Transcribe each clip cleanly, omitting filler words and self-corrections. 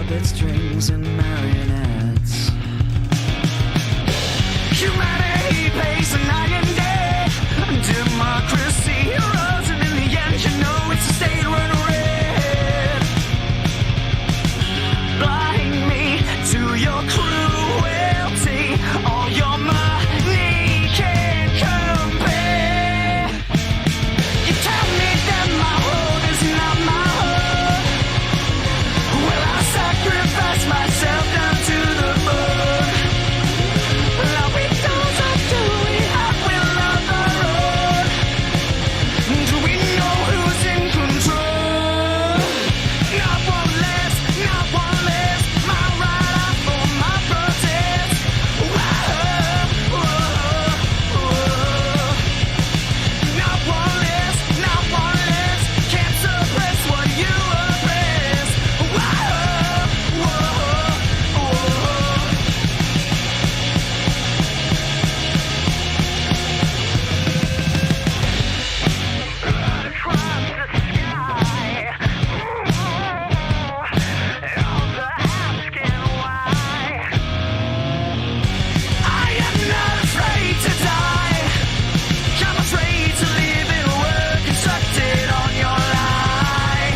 puppet strings and marionettes. Humanity pays an iron debt. Democracy heroes, and in the end, you know it's a state run red. Blind me to your cruelty. All your money can't compare. You tell me that my home is not my home. Well, I sacrifice myself down to the bone. Now we don't have to, we have will of our own. Do we know who's in control? Not one less, not one less. My right eye for my protest. Whoa, whoa, whoa. Not one less, not one less. Can't suppress what you oppress. Whoa, whoa, whoa. Blood across the sky. All the asking why. I am not afraid to die. I'm afraid to live in a world constructed on your lie.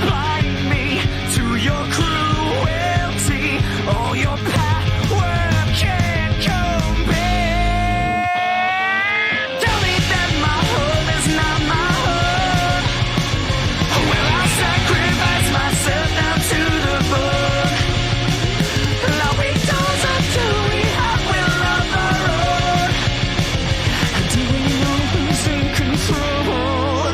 Blind me to your cruelty. All your power can't compare. Tell me that my home is not my home. Well, I'll sacrifice myself down to the bone. Now we don't have to, we have will of our own. Do we know who's in control?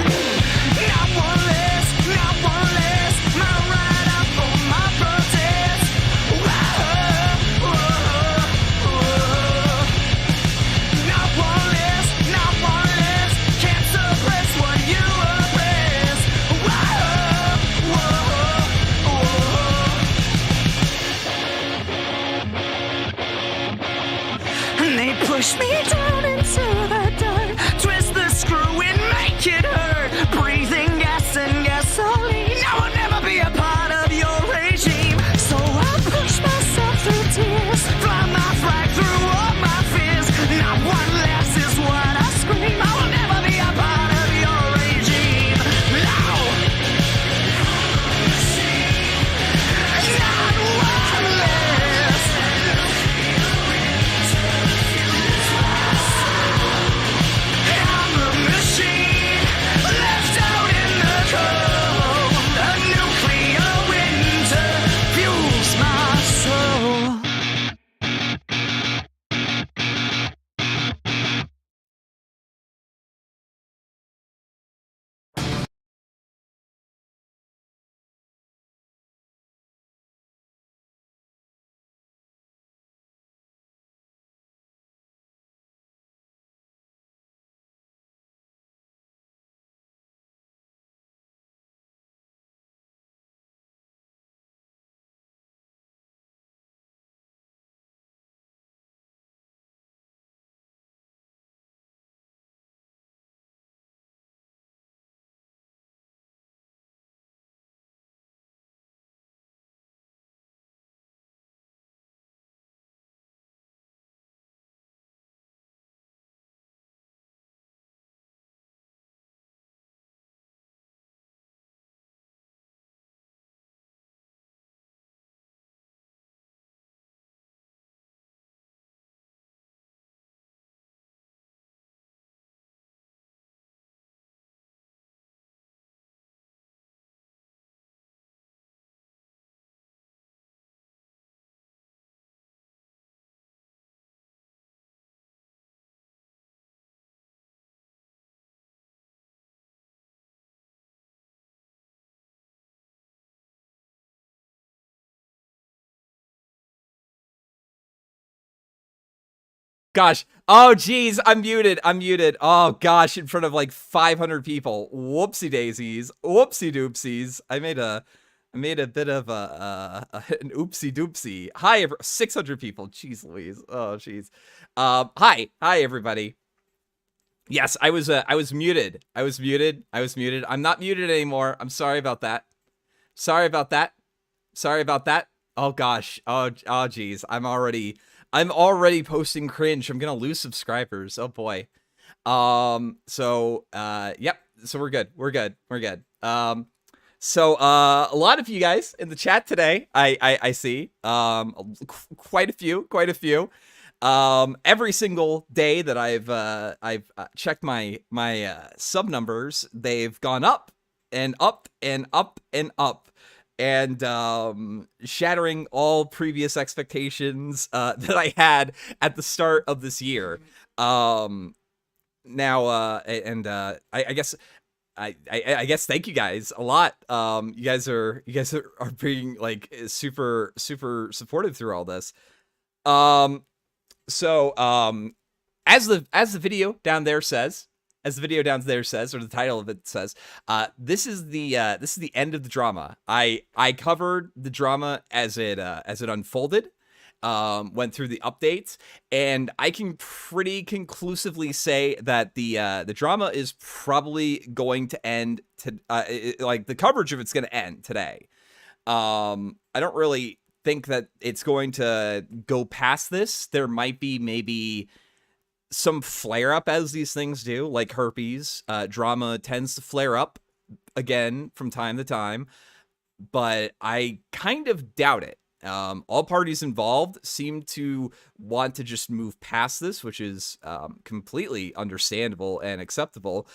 Not one less, not one less. My right eye for my protest. Whoa, whoa, whoa. Not one less, not one less. Can't suppress what you oppress. Whoa, whoa, whoa. And they push me down into the dirt. Twist the screw and make it hurt. Breathing gas and gasoline. I will never be a part of your regime. So I push myself through tears. Fly my flag through all my fears. Not one less is what I scream. I will never be a part of your regime. No! Not one less. I'm a machine left out in the cold. A nuclear winter fuels my soul. Gosh. Oh, geez. I'm muted. I'm muted. Oh, gosh. In front of like 500 people. Whoopsie daisies. Whoopsie doopsies. I made a bit of an oopsie doopsie. Hi, 600 people. Jeez Louise. Oh, jeez. Hi, everybody. Yes, I was muted. I was muted. I'm not muted anymore. I'm sorry about that. Sorry about that. Sorry about that. Oh gosh. Oh geez. I'm already posting cringe. I'm gonna lose subscribers. Oh boy. Yep. So we're good. We're good. We're good. A lot of you guys in the chat today, I see, quite a few. Every single day that I've checked my sub numbers, they've gone up and up and up and up, and shattering all previous expectations that I had at the start of this year. I guess I guess thank you guys a lot. You guys are being like super supportive through all this. As the video down there says, or the title of it says, this is the end of the drama. I covered the drama as it unfolded. Went through the updates, and I can pretty conclusively say that the drama is probably going to end to like the coverage of it's going to end today. I don't really think that it's going to go past this. There might be maybe some flare up, as these things do, like herpes. Drama tends to flare up again from time to time, but I kind of doubt it. All parties involved seem to want to just move past this, which is completely understandable and acceptable.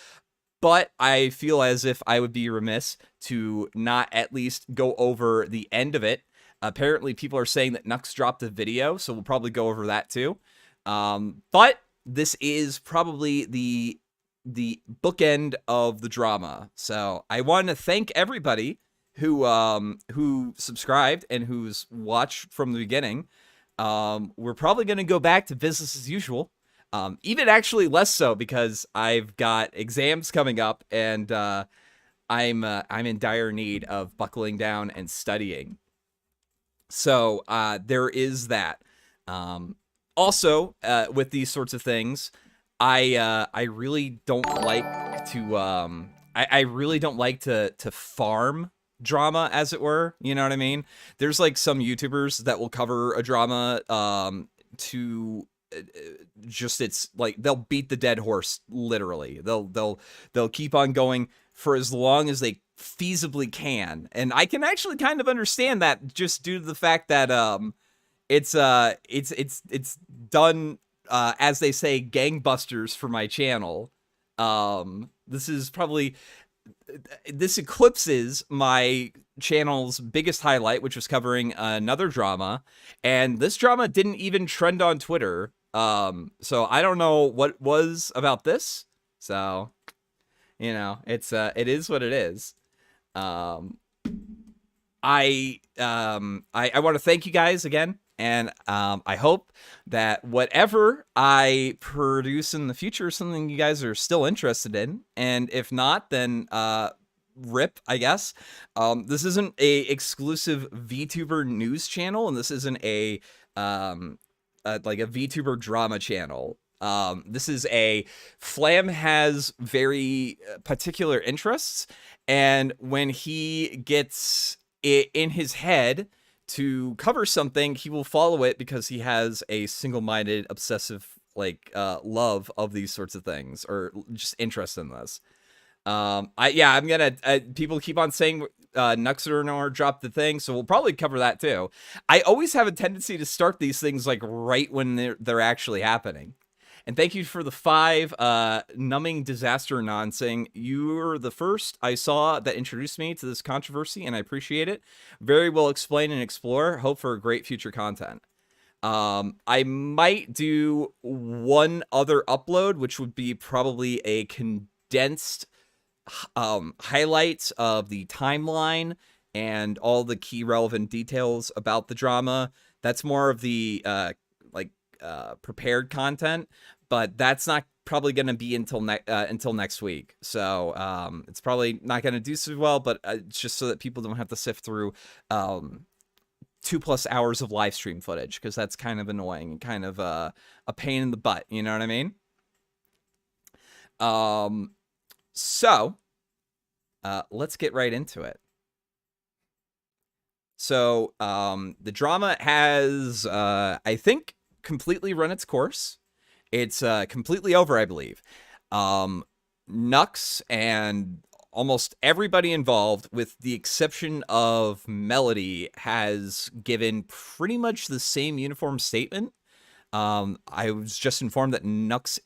But I feel as if I would be remiss to not at least go over the end of it. Apparently, people are saying that Nux dropped a video, so we'll probably go over that too. But this is probably the bookend of the drama. So I want to thank everybody who subscribed and who's watched from the beginning. We're probably going to go back to business as usual. Even actually less so, because I've got exams coming up, and I'm in dire need of buckling down and studying. So there is that. Also, with these sorts of things, I really don't like to I really don't like to farm drama, as it were. You know what I mean? There's like some YouTubers that will cover a drama to just, it's like they'll beat the dead horse, literally. They'll keep on going for as long as they feasibly can, and I can actually kind of understand that, just due to the fact that it's done as they say, gangbusters for my channel. This eclipses my channel's biggest highlight, which was covering another drama, and this drama didn't even trend on Twitter. So I don't know what was about this. So, you know, it is what it is. I want to thank you guys again. And I hope that whatever I produce in the future is something you guys are still interested in. And if not, then rip, I guess. This isn't a exclusive VTuber news channel, and this isn't a like a VTuber drama channel. This is Flam has very particular interests, and when he gets it in his head to cover something, he will follow it because he has a single-minded, obsessive, like, love of these sorts of things, or just interest in this. I'm gonna, people keep on saying NuxTaku dropped the thing, so we'll probably cover that too. I always have a tendency to start these things, like, right when they're actually happening. And thank you for the 5 numbing disaster noncing. You were the first I saw that introduced me to this controversy, and I appreciate it. Very well explained and explore. Hope for great future content. I might do one other upload, which would be probably a condensed highlights of the timeline and all the key relevant details about the drama. That's more of the prepared content, but that's not probably going to be until next week. So it's probably not going to do so well, but it's just so that people don't have to sift through 2+ hours of live stream footage, because that's kind of annoying and kind of a pain in the butt. You know what I mean? So let's get right into it. So the drama has, I think, completely run its course. It's completely over, I believe. Nux and almost everybody involved, with the exception of Melody, has given pretty much the same uniform statement. I was just informed that Nux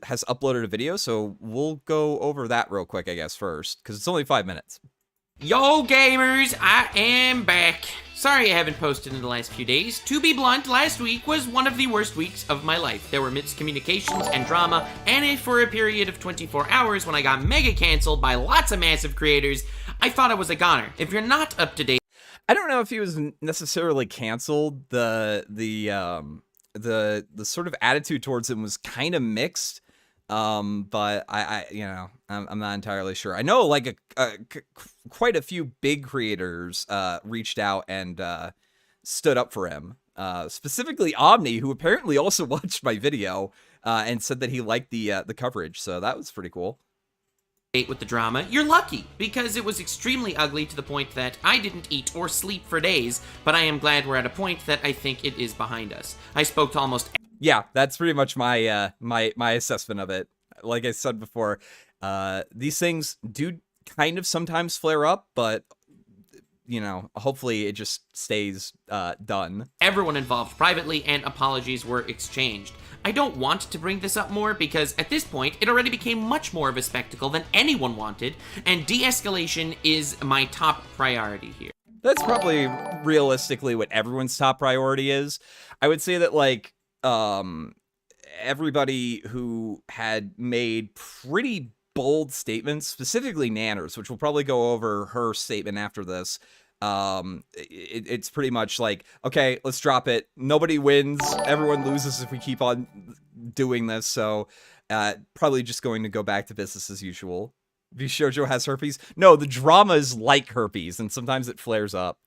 has uploaded a video, so we'll go over that real quick, I guess, first, because it's only 5 minutes. Yo gamers, I am back. Sorry I haven't posted in the last few days. To be blunt, last week was one of the worst weeks of my life. There were miscommunications and drama, and for a period of 24 hours when I got mega canceled by lots of massive creators, I thought I was a goner. If you're not up to date, I don't know if he was necessarily canceled. The sort of attitude towards him was kind of mixed. But I'm not entirely sure. I know like quite a few big creators reached out and stood up for him. Specifically Omni, who apparently also watched my video and said that he liked the coverage. So that was pretty cool. with the drama, you're lucky, because it was extremely ugly to the point that I didn't eat or sleep for days, but I am glad we're at a point that I think it is behind us. I spoke to almost... Yeah, that's pretty much my my assessment of it. Like I said before, these things do kind of sometimes flare up, but you know, hopefully it just stays done. Everyone involved privately, and apologies were exchanged. I don't want to bring this up more because at this point it already became much more of a spectacle than anyone wanted, and de-escalation is my top priority here. That's probably realistically what everyone's top priority is. I would say that like everybody who had made pretty bold statements, specifically Nanners, which we'll probably go over her statement after this. It's pretty much like, okay, let's drop it. Nobody wins. Everyone loses if we keep on doing this. So probably just going to go back to business as usual. Vshojo has herpes. No, the drama is like herpes, and sometimes it flares up.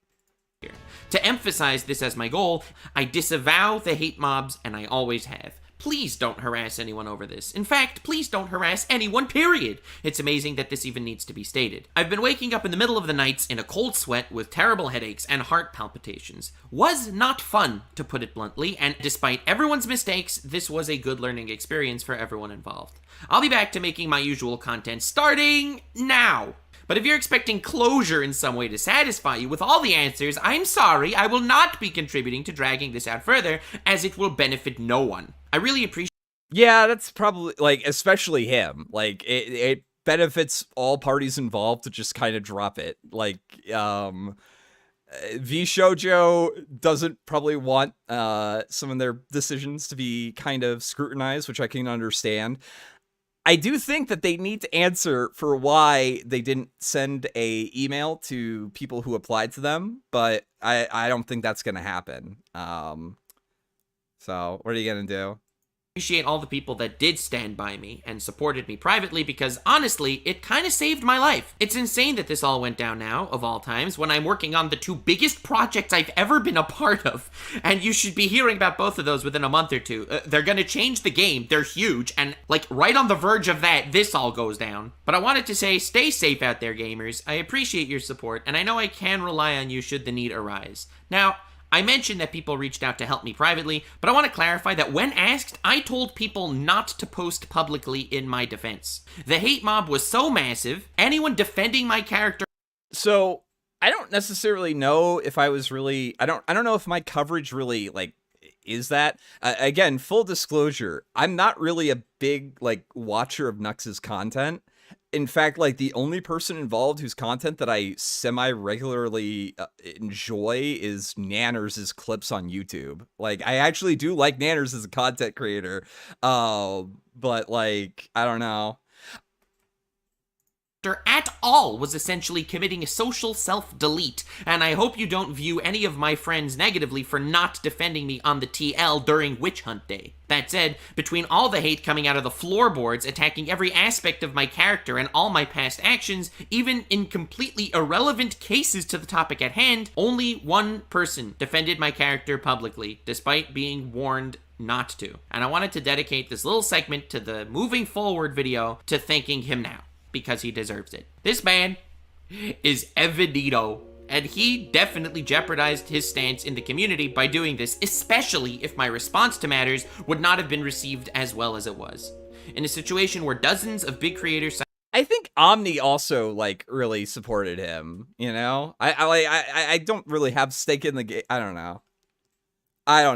To emphasize this as my goal, I disavow the hate mobs, and I always have. Please don't harass anyone over this. In fact, please don't harass anyone, period. It's amazing that this even needs to be stated. I've been waking up in the middle of the nights in a cold sweat with terrible headaches and heart palpitations. Was not fun, to put it bluntly, and despite everyone's mistakes, this was a good learning experience for everyone involved. I'll be back to making my usual content starting now. But if you're expecting closure in some way to satisfy you with all the answers, I'm sorry, I will not be contributing to dragging this out further, as it will benefit no one. I really appreciate... Yeah, that's probably, like, especially him. Like, it benefits all parties involved to just kind of drop it. Like, Vshojo doesn't probably want some of their decisions to be kind of scrutinized, which I can understand. I do think that they need to answer for why they didn't send a email to people who applied to them, but I don't think that's going to happen. So what are you going to do? Appreciate all the people that did stand by me and supported me privately, because honestly, it kind of saved my life. It's insane that this all went down now, of all times, when I'm working on the two biggest projects I've ever been a part of. And you should be hearing about both of those within a month or two. They're gonna change the game, they're huge, and like right on the verge of that, this all goes down. But I wanted to say, stay safe out there, gamers. I appreciate your support, and I know I can rely on you should the need arise. Now, I mentioned that people reached out to help me privately, but I want to clarify that when asked, I told people not to post publicly in my defense. The hate mob was so massive, anyone defending my character... So, I don't necessarily know if I was really... I don't know if my coverage really, like, is that. Again, full disclosure, I'm not really a big, like, watcher of Nux's content. In fact, like, the only person involved whose content that I semi-regularly enjoy is Nanners' clips on YouTube. Like, I actually do like Nanners as a content creator, but, like, I don't know. At all was essentially committing a social self-delete, and I hope you don't view any of my friends negatively for not defending me on the TL during Witch Hunt Day. That said, between all the hate coming out of the floorboards attacking every aspect of my character and all my past actions, even in completely irrelevant cases to the topic at hand, only one person defended my character publicly, despite being warned not to. And I wanted to dedicate this little segment to the moving forward video to thanking him now, because he deserves it. This man is Evanito, And he definitely jeopardized his stance in the community by doing this, especially if my response to matters would not have been received as well as it was. In a situation where dozens of big creators... I think Omni also like really supported him, you know? I don't really have stake in the game. I don't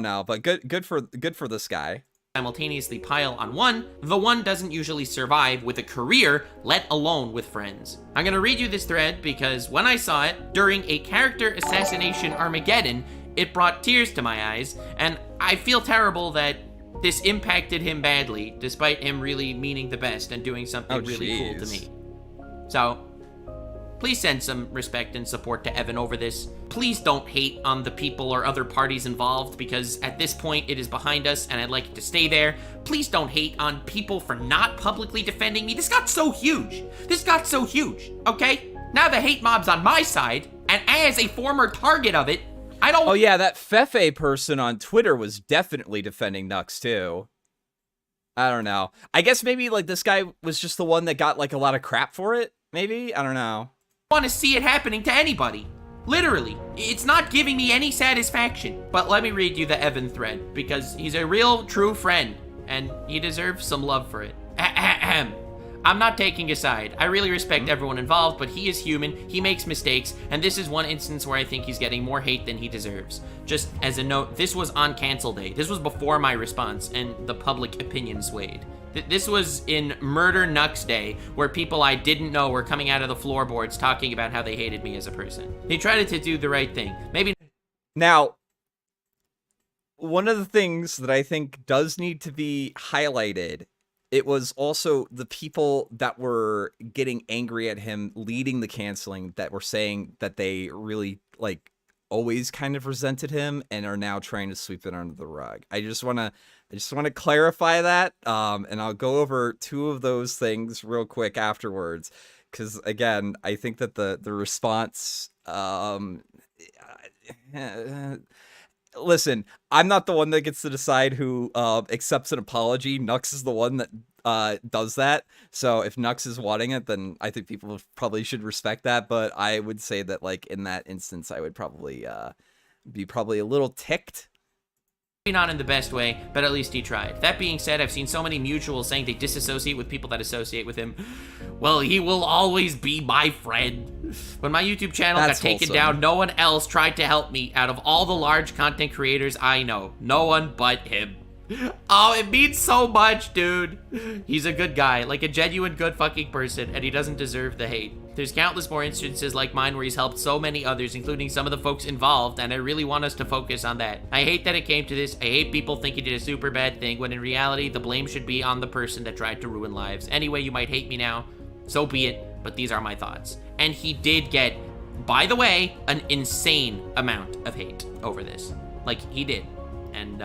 know, but good for this guy. Simultaneously pile on one, the one doesn't usually survive with a career, let alone with friends. I'm gonna read you this thread because when I saw it during a character assassination Armageddon, it brought tears to my eyes, and I feel terrible that this impacted him badly, despite him really meaning the best and doing something really cool to me. So, please send some respect and support to Evan over this. Please don't hate on the people or other parties involved, because at this point it is behind us and I'd like it to stay there. Please don't hate on people for not publicly defending me. This got so huge. Okay? Now the hate mob's on my side, and as a former target of it, I don't... Oh yeah, that Fefe person on Twitter was definitely defending Nux too. I don't know. I guess maybe like this guy was just the one that got like a lot of crap for it. Maybe? I don't know. Want to see it happening to anybody. Literally. It's not giving me any satisfaction. But let me read you the Evan thread, because he's a real, true friend, and he deserves some love for it. Ahem. I'm not taking a side. I really respect everyone involved, but he is human, he makes mistakes, and this is one instance where I think he's getting more hate than he deserves. Just as a note, this was on cancel day. This was before my response, and the public opinion swayed. This was in Murder Nux Day, where people I didn't know were coming out of the floorboards talking about how they hated me as a person. He tried to do the right thing. Maybe... Now, one of the things that I think does need to be highlighted, it was also the people that were getting angry at him leading the canceling that were saying that they really, like, always kind of resented him and are now trying to sweep it under the rug. I just want to clarify that, and I'll go over two of those things real quick afterwards, because again, I think that the response, listen, I'm not the one that gets to decide who accepts an apology. Nux is the one that does that. So if Nux is wanting it, then I think people probably should respect that. But I would say that, like, in that instance, I would probably be a little ticked. Not in the best way, but at least he tried. That being said, I've seen so many mutuals saying they disassociate with people that associate with him. Well, he will always be my friend. When my YouTube channel got taken down, no one else tried to help me out of all the large content creators I know. No one but him. Oh, it means so much, dude. He's a good guy, like a genuine good fucking person, and he doesn't deserve the hate. There's countless more instances like mine where he's helped so many others, including some of the folks involved, and I really want us to focus on that. I hate that it came to this. I hate people think he did a super bad thing, when in reality, the blame should be on the person that tried to ruin lives. Anyway, you might hate me now, so be it, but these are my thoughts. And he did get, by the way, an insane amount of hate over this. Like, he did. And,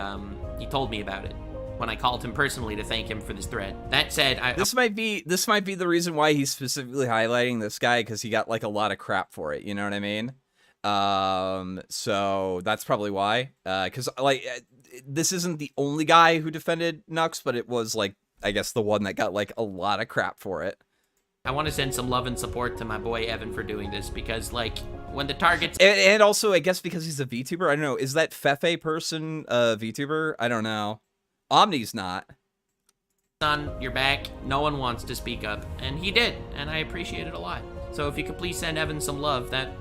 he told me about it when I called him personally to thank him for this thread. That said, this might be the reason why he's specifically highlighting this guy, because he got like a lot of crap for it. You know what I mean? So that's probably why. Because like this isn't the only guy who defended Nux, but it was like, I guess, the one that got like a lot of crap for it. I want to send some love and support to my boy Evan for doing this, because like when the targets and also I guess because he's a VTuber. I don't know. Is that Fefe person a VTuber? I don't know. Omni's not. On your back, no one wants to speak up, and he did, and I appreciate it a lot. So if you could please send Evan some love, that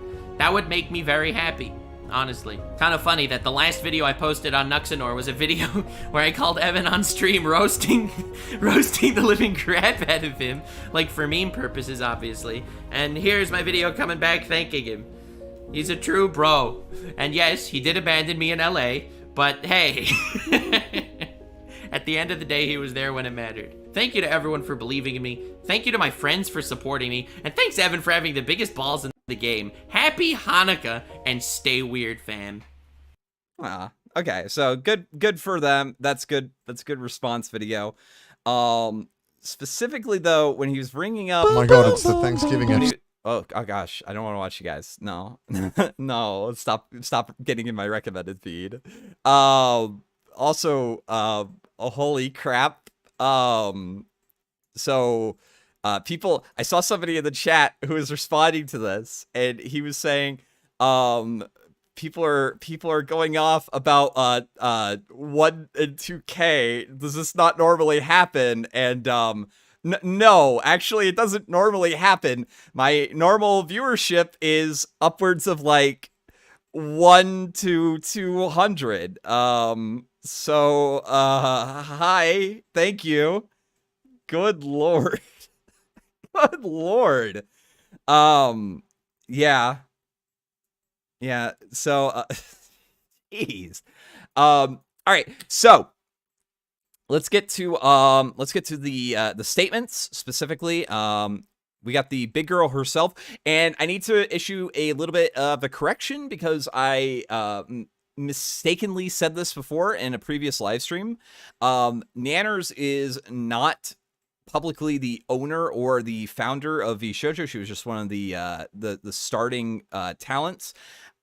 would make me very happy. Honestly. Kind of funny that the last video I posted on Nuxanor was a video where I called Evan on stream roasting the living crap out of him, like for meme purposes, obviously. And here's my video coming back thanking him. He's a true bro. And yes, he did abandon me in LA, but hey. At the end of the day, he was there when it mattered. Thank you to everyone for believing in me. Thank you to my friends for supporting me. And thanks, Evan, for having the biggest balls in the game. Happy Hanukkah, and stay weird, fam. Okay, so good for them. That's good. That's a good response video. Specifically though, when he was bringing up, oh my god, it's the Thanksgiving episode. Oh gosh, I don't want to watch you guys. No, no, stop getting in my recommended feed. Also, holy crap. So, people, I saw somebody in the chat who was responding to this, and he was saying, People are going off about 1 and 2K. Does this not normally happen? And no, actually, it doesn't normally happen. My normal viewership is upwards of like 1 to 200. So hi, thank you. Good lord. Good lord. Yeah. Yeah, so jeez. All right. So, let's get to the statements specifically. We got the big girl herself, and I need to issue a little bit of a correction because I mistakenly said this before in a previous live stream. Nanners is not publicly the owner or the founder of Vshojo. She was just one of the starting talents.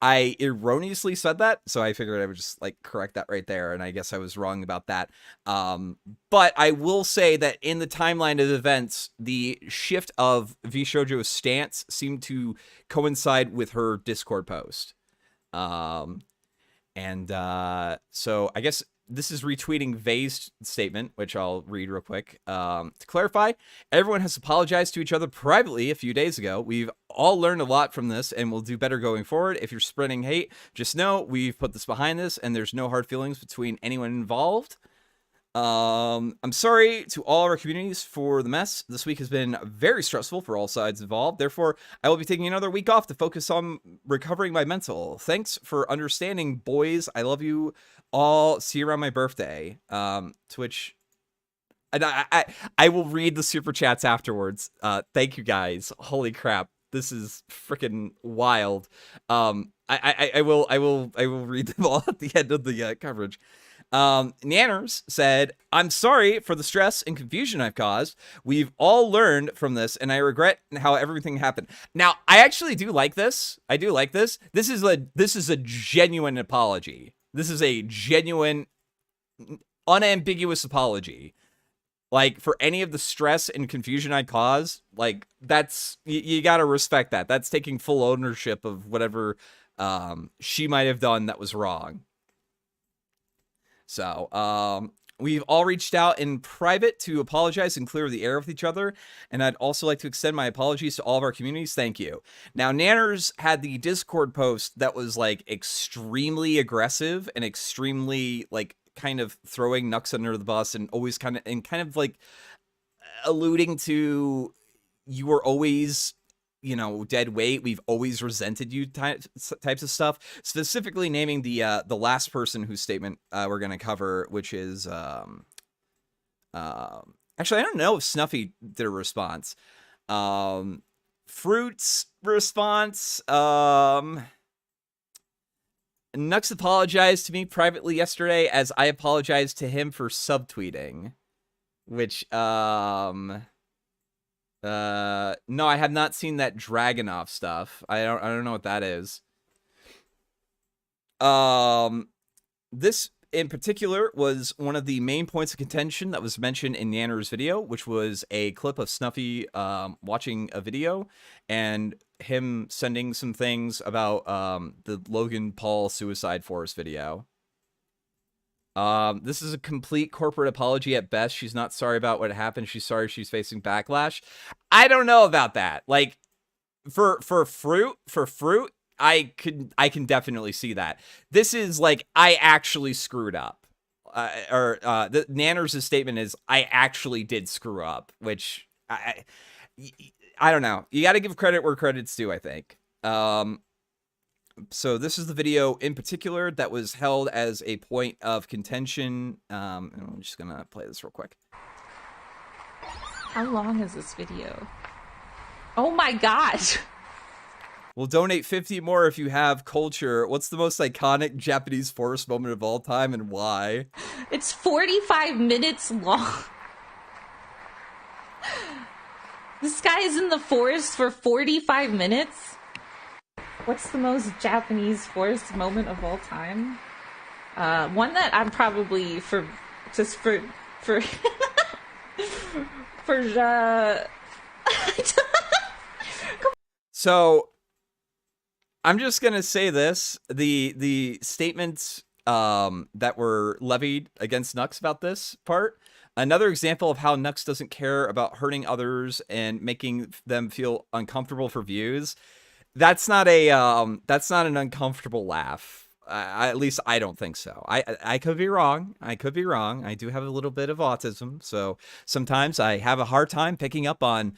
I erroneously said that, so I figured I would just like correct that right there, and I guess I was wrong about that. But I will say that in the timeline of events, the shift of Vshojo's stance seemed to coincide with her Discord post. So I guess this is retweeting Vay's statement, which I'll read real quick. To clarify, everyone has apologized to each other privately a few days ago. We've all learned a lot from this and will do better going forward. If you're spreading hate, just know we've put this behind us and there's no hard feelings between anyone involved. I'm sorry to all our communities for the mess. This week has been very stressful for all sides involved. Therefore, I will be taking another week off to focus on recovering my mental. Thanks for understanding, boys. I love you all. See you around my birthday. To which, and I will read the super chats afterwards. Thank you guys. Holy crap. This is freaking wild. I will read them all at the end of the coverage. Nanners said, I'm sorry for the stress and confusion I've caused. We've all learned from this, and I regret how everything happened. Now, I actually do like this. I do like this. This is a genuine apology. This is a genuine, unambiguous apology. Like, for any of the stress and confusion I caused, like, that's, you gotta respect that. That's taking full ownership of whatever she might have done that was wrong. So, we've all reached out in private to apologize and clear the air with each other, and I'd also like to extend my apologies to all of our communities. Thank you. Now, Nanners had the Discord post that was, like, extremely aggressive and extremely, like, kind of throwing Nux under the bus and always kind of, like, alluding to, you were always, you know, dead weight. We've always resented you types of stuff. Specifically naming the last person whose statement we're gonna cover, which is actually I don't know if Snuffy did a response. Fruit's response. Nux apologized to me privately yesterday as I apologized to him for subtweeting, which no, I have not seen that Dragonov stuff. I don't know what that is. This in particular was one of the main points of contention that was mentioned in Nanner's video, which was a clip of Snuffy watching a video and him sending some things about the Logan Paul Suicide Forest video. This is a complete corporate apology at best. She's not sorry about what happened. She's sorry she's facing backlash. I don't know about that. Like, for fruit, I can definitely see that. This is like, I actually screwed up. The Nanners' statement is, I actually did screw up, which I don't know. You got to give credit where credit's due, I think. So this is the video in particular that was held as a point of contention. And I'm just gonna play this real quick. How long is this video? Oh my gosh! We'll donate 50 more if you have culture. What's the most iconic Japanese forest moment of all time and why? It's 45 minutes long. This guy is in the forest for 45 minutes? What's the most Japanese forest moment of all time? One that I'm probably for So I'm just gonna say this: the statements that were levied against Nux about this part. Another example of how Nux doesn't care about hurting others and making them feel uncomfortable for views. That's not an uncomfortable laugh. At least I don't think so. I could be wrong. I could be wrong. I do have a little bit of autism, so sometimes I have a hard time picking up on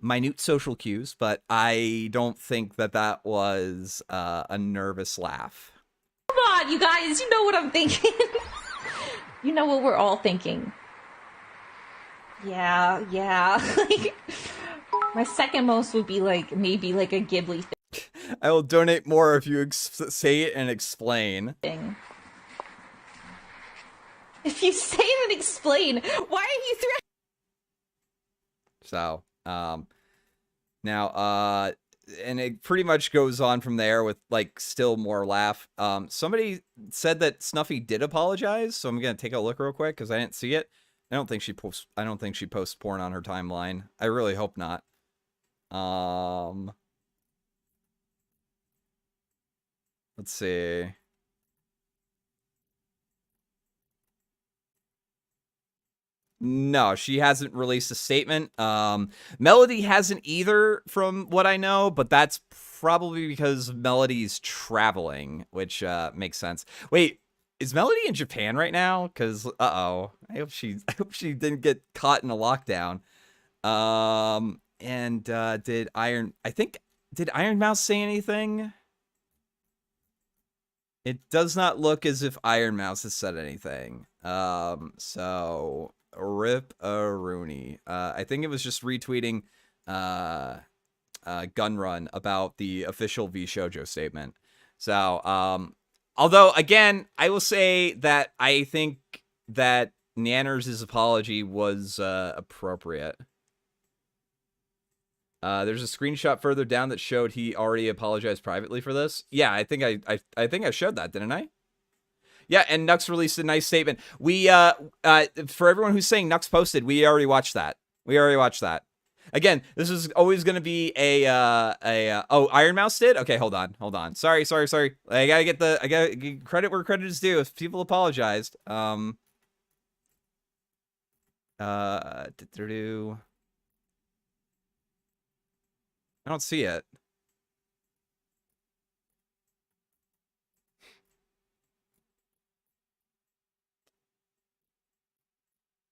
minute social cues. But I don't think that was a nervous laugh. Come on, you guys. You know what I'm thinking. You know what we're all thinking. Yeah. Like, my second most would be like maybe like a Ghibli I will donate more if you say it and explain. thing. If you say it and explain, why are you So, now, and it pretty much goes on from there with like still more laugh. Somebody said that Snuffy did apologize, so I'm gonna take a look real quick because I didn't see it. I don't think she posts porn on her timeline. I really hope not. Let's see. No, she hasn't released a statement. Melody hasn't either, from what I know, but that's probably because Melody's traveling, which makes sense. Wait, is Melody in Japan right now? Because I hope she didn't get caught in a lockdown. And did Iron Mouse say anything? It does not look as if Iron Mouse has said anything. So rip a Rooney. I think it was just retweeting Gun Run about the official Vshojo statement. So although again, I will say that I think that Nanners' apology was appropriate. There's a screenshot further down that showed he already apologized privately for this. Yeah, I think I showed that, didn't I? Yeah, and Nux released a nice statement. We for everyone who's saying Nux posted, we already watched that. Again, this is always going to be oh, Iron Mouse did? Okay, hold on. Sorry. I gotta get credit where credit is due. If people apologized. I don't see it.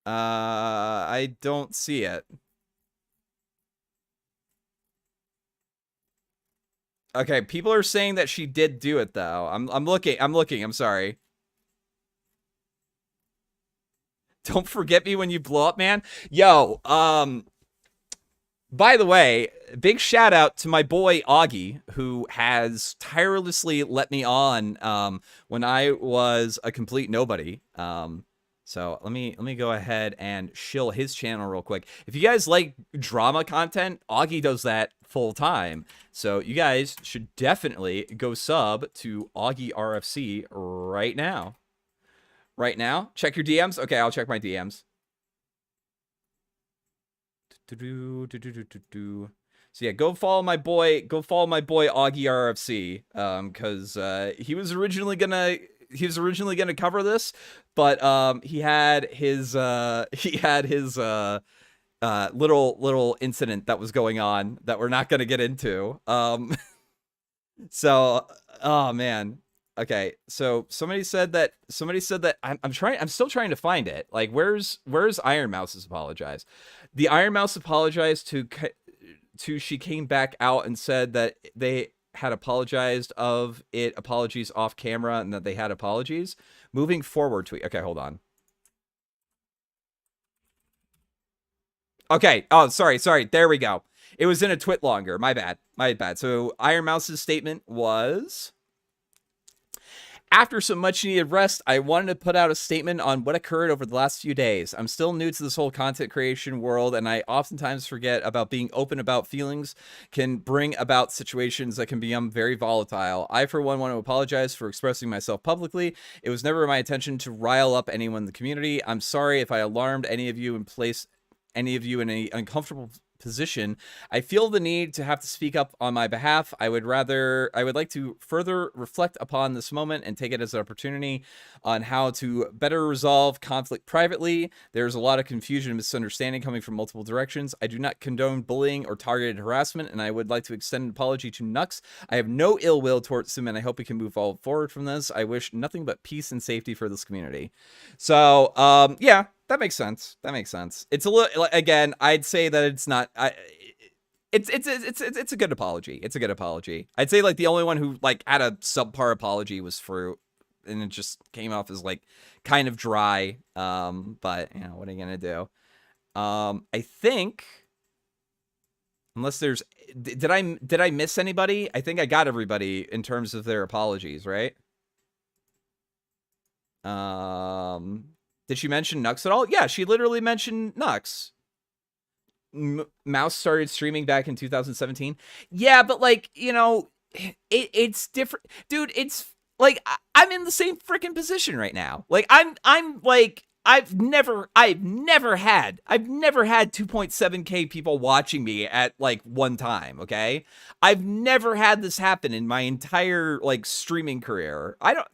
I don't see it. Okay, people are saying that she did do it though. I'm looking. I'm sorry. Don't forget me when you blow up, man. Yo, by the way, big shout out to my boy Augie, who has tirelessly let me on when I was a complete nobody. So let me go ahead and shill his channel real quick. If you guys like drama content, Augie does that full time. So you guys should definitely go sub to Augie RFC right now. Right now, check your DMs. Okay, I'll check my DMs. So yeah, go follow my boy Augie RFC, because he was originally gonna cover this, but he had his little incident that was going on that we're not gonna get into. So oh man. Okay, so somebody said that I'm still trying to find it. Like, where's Iron Mouse's apologize? The Iron Mouse apologized to she came back out and said that they had apologized of it, apologies off camera, and that they had apologies. Moving forward tweet. Okay, hold on. Okay, oh, sorry. There we go. It was in a twit longer. My bad. So Iron Mouse's statement was: after some much needed rest, I wanted to put out a statement on what occurred over the last few days. I'm still new to this whole content creation world, and I oftentimes forget about being open about feelings can bring about situations that can become very volatile. I, for one, want to apologize for expressing myself publicly. It was never my intention to rile up anyone in the community. I'm sorry if I alarmed any of you and placed any of you in an uncomfortable position, I feel the need to have to speak up on my behalf. I would like to further reflect upon this moment and take it as an opportunity on how to better resolve conflict privately. There's a lot of confusion and misunderstanding coming from multiple directions. I do not condone bullying or targeted harassment, and I would like to extend an apology to Nux. I have no ill will towards him, and I hope we can move all forward from this. I wish nothing but peace and safety for this community. So, yeah, that makes sense. That makes sense. It's a little, again, I'd say that it's not, it's a good apology. It's a good apology. I'd say like the only one who like had a subpar apology was Fruit, and it just came off as like kind of dry. But you know, what are you gonna do? I think, unless there's, did I miss anybody? I think I got everybody in terms of their apologies, right? Did she mention Nux at all? Yeah, she literally mentioned Nux. Mouse started streaming back in 2017. Yeah, but like, you know, it's different. Dude, it's like I'm in the same freaking position right now. Like I'm like I've never had 2.7k people watching me at like one time, okay? I've never had this happen in my entire like streaming career. I don't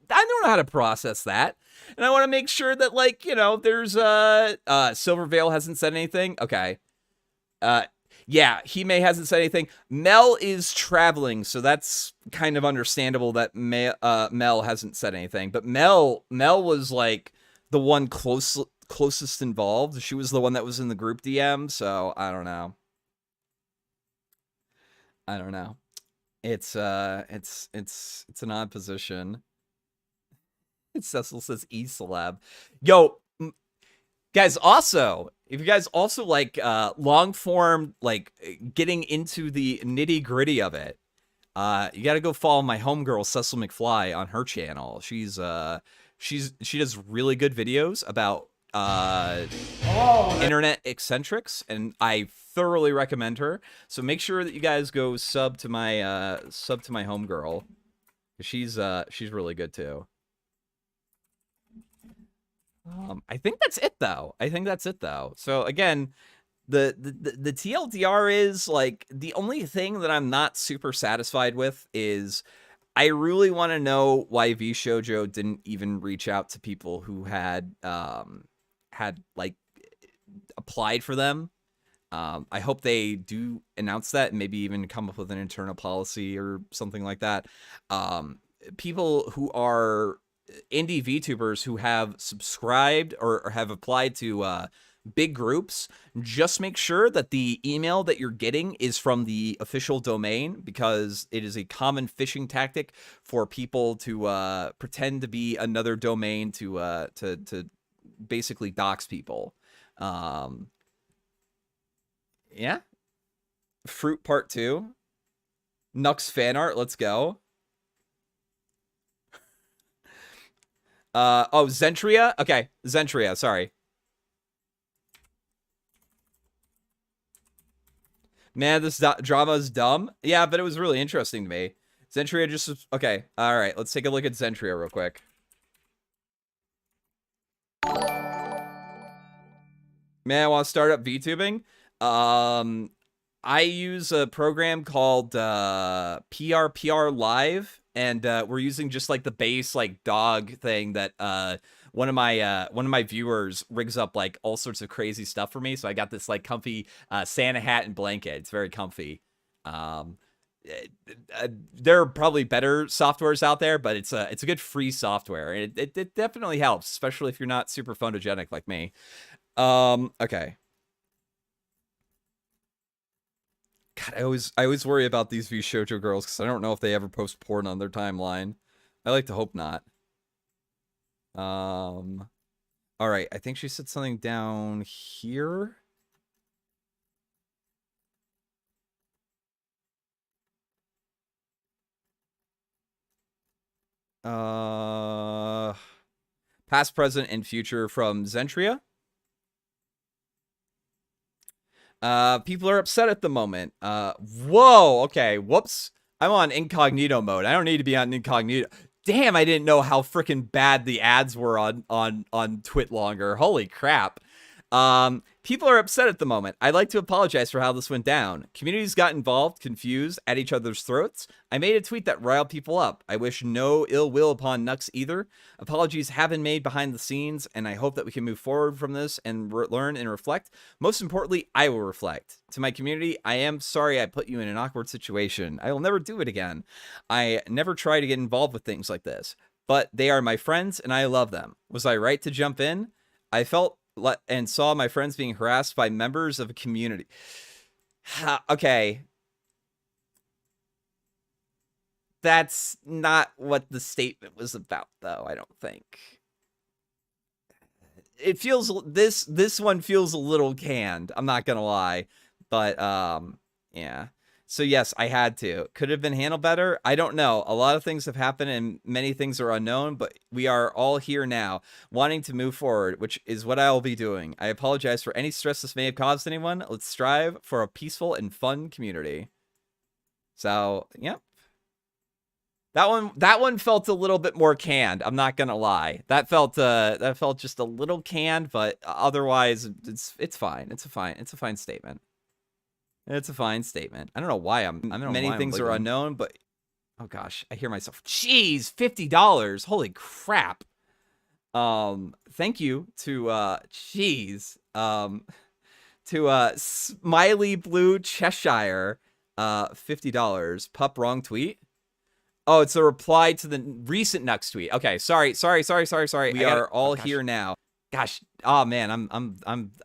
know how to process that. And I want to make sure that, like, you know, there's Silvervale hasn't said anything. Okay. Yeah, Hime hasn't said anything. Mel is traveling, so that's kind of understandable that Mel hasn't said anything. But Mel was like the one closest involved. She was the one that was in the group DM, so I don't know. It's an odd position. Cecil says E-Celeb. Yo, guys, also, if you guys also like long form, like getting into the nitty gritty of it, you got to go follow my homegirl Cecil McFly on her channel. She does really good videos about internet eccentrics, and I thoroughly recommend her. So make sure that you guys go sub to my homegirl. She's really good too. I think that's it though. So again, the TLDR is like the only thing that I'm not super satisfied with is I really want to know why Vshojo didn't even reach out to people who had like applied for them. I hope they do announce that and maybe even come up with an internal policy or something like that. People who are indie VTubers who have subscribed or have applied to big groups, just make sure that the email that you're getting is from the official domain, because it is a common phishing tactic for people to pretend to be another domain to basically dox people. Yeah. Fruit Part 2. Nux fan art, let's go. Oh, Zentreya? Okay, Zentreya, sorry. Man, this drama is dumb. Yeah, but it was really interesting to me. Zentreya just... Okay, alright, let's take a look at Zentreya real quick. Man, I want to start up VTubing. I use a program called PRPR Live. And we're using just like the base like dog thing that one of my viewers rigs up like all sorts of crazy stuff for me. So I got this like comfy Santa hat and blanket. It's very comfy. There are probably better softwares out there, but it's a good free software. And it definitely helps, especially if you're not super photogenic like me. Okay. God, I always worry about these Vshojo girls because I don't know if they ever post porn on their timeline. I like to hope not. All right, I think she said something down here. Past, present, and future from Zentreya. People are upset at the moment. Whoa, okay, whoops. I'm on incognito mode. I don't need to be on incognito. Damn, I didn't know how freaking bad the ads were on Twit longer. Holy crap. People are upset at the moment. I'd like to apologize for how this went down. Communities got involved, confused, at each other's throats. I made a tweet that riled people up. I wish no ill will upon Nux either. Apologies have been made behind the scenes, and I hope that we can move forward from this and learn and reflect. Most importantly, I will reflect. To my community, I am sorry I put you in an awkward situation. I will never do it again. I never try to get involved with things like this, but they are my friends, and I love them. Was I right to jump in? I felt and saw my friends being harassed by members of a community. Okay. That's not what the statement was about, though, I don't think. It feels, this one feels a little canned, I'm not gonna lie. But, yeah. So yes, I had to. Could it have been handled better? I don't know. A lot of things have happened and many things are unknown, but we are all here now, wanting to move forward, which is what I will be doing. I apologize for any stress this may have caused anyone. Let's strive for a peaceful and fun community. So, yep. That one felt a little bit more canned. I'm not gonna lie. That felt just a little canned, but otherwise it's fine. It's a fine statement. It's a fine statement. I don't know why many things are unknown, but oh gosh, I hear myself. Jeez, $50. Holy crap. Thank you to Smiley Blue Cheshire, $50. Pup, wrong tweet. Oh, it's a reply to the recent Nux tweet. Okay, sorry. We are all here now. Gosh, oh man, I'm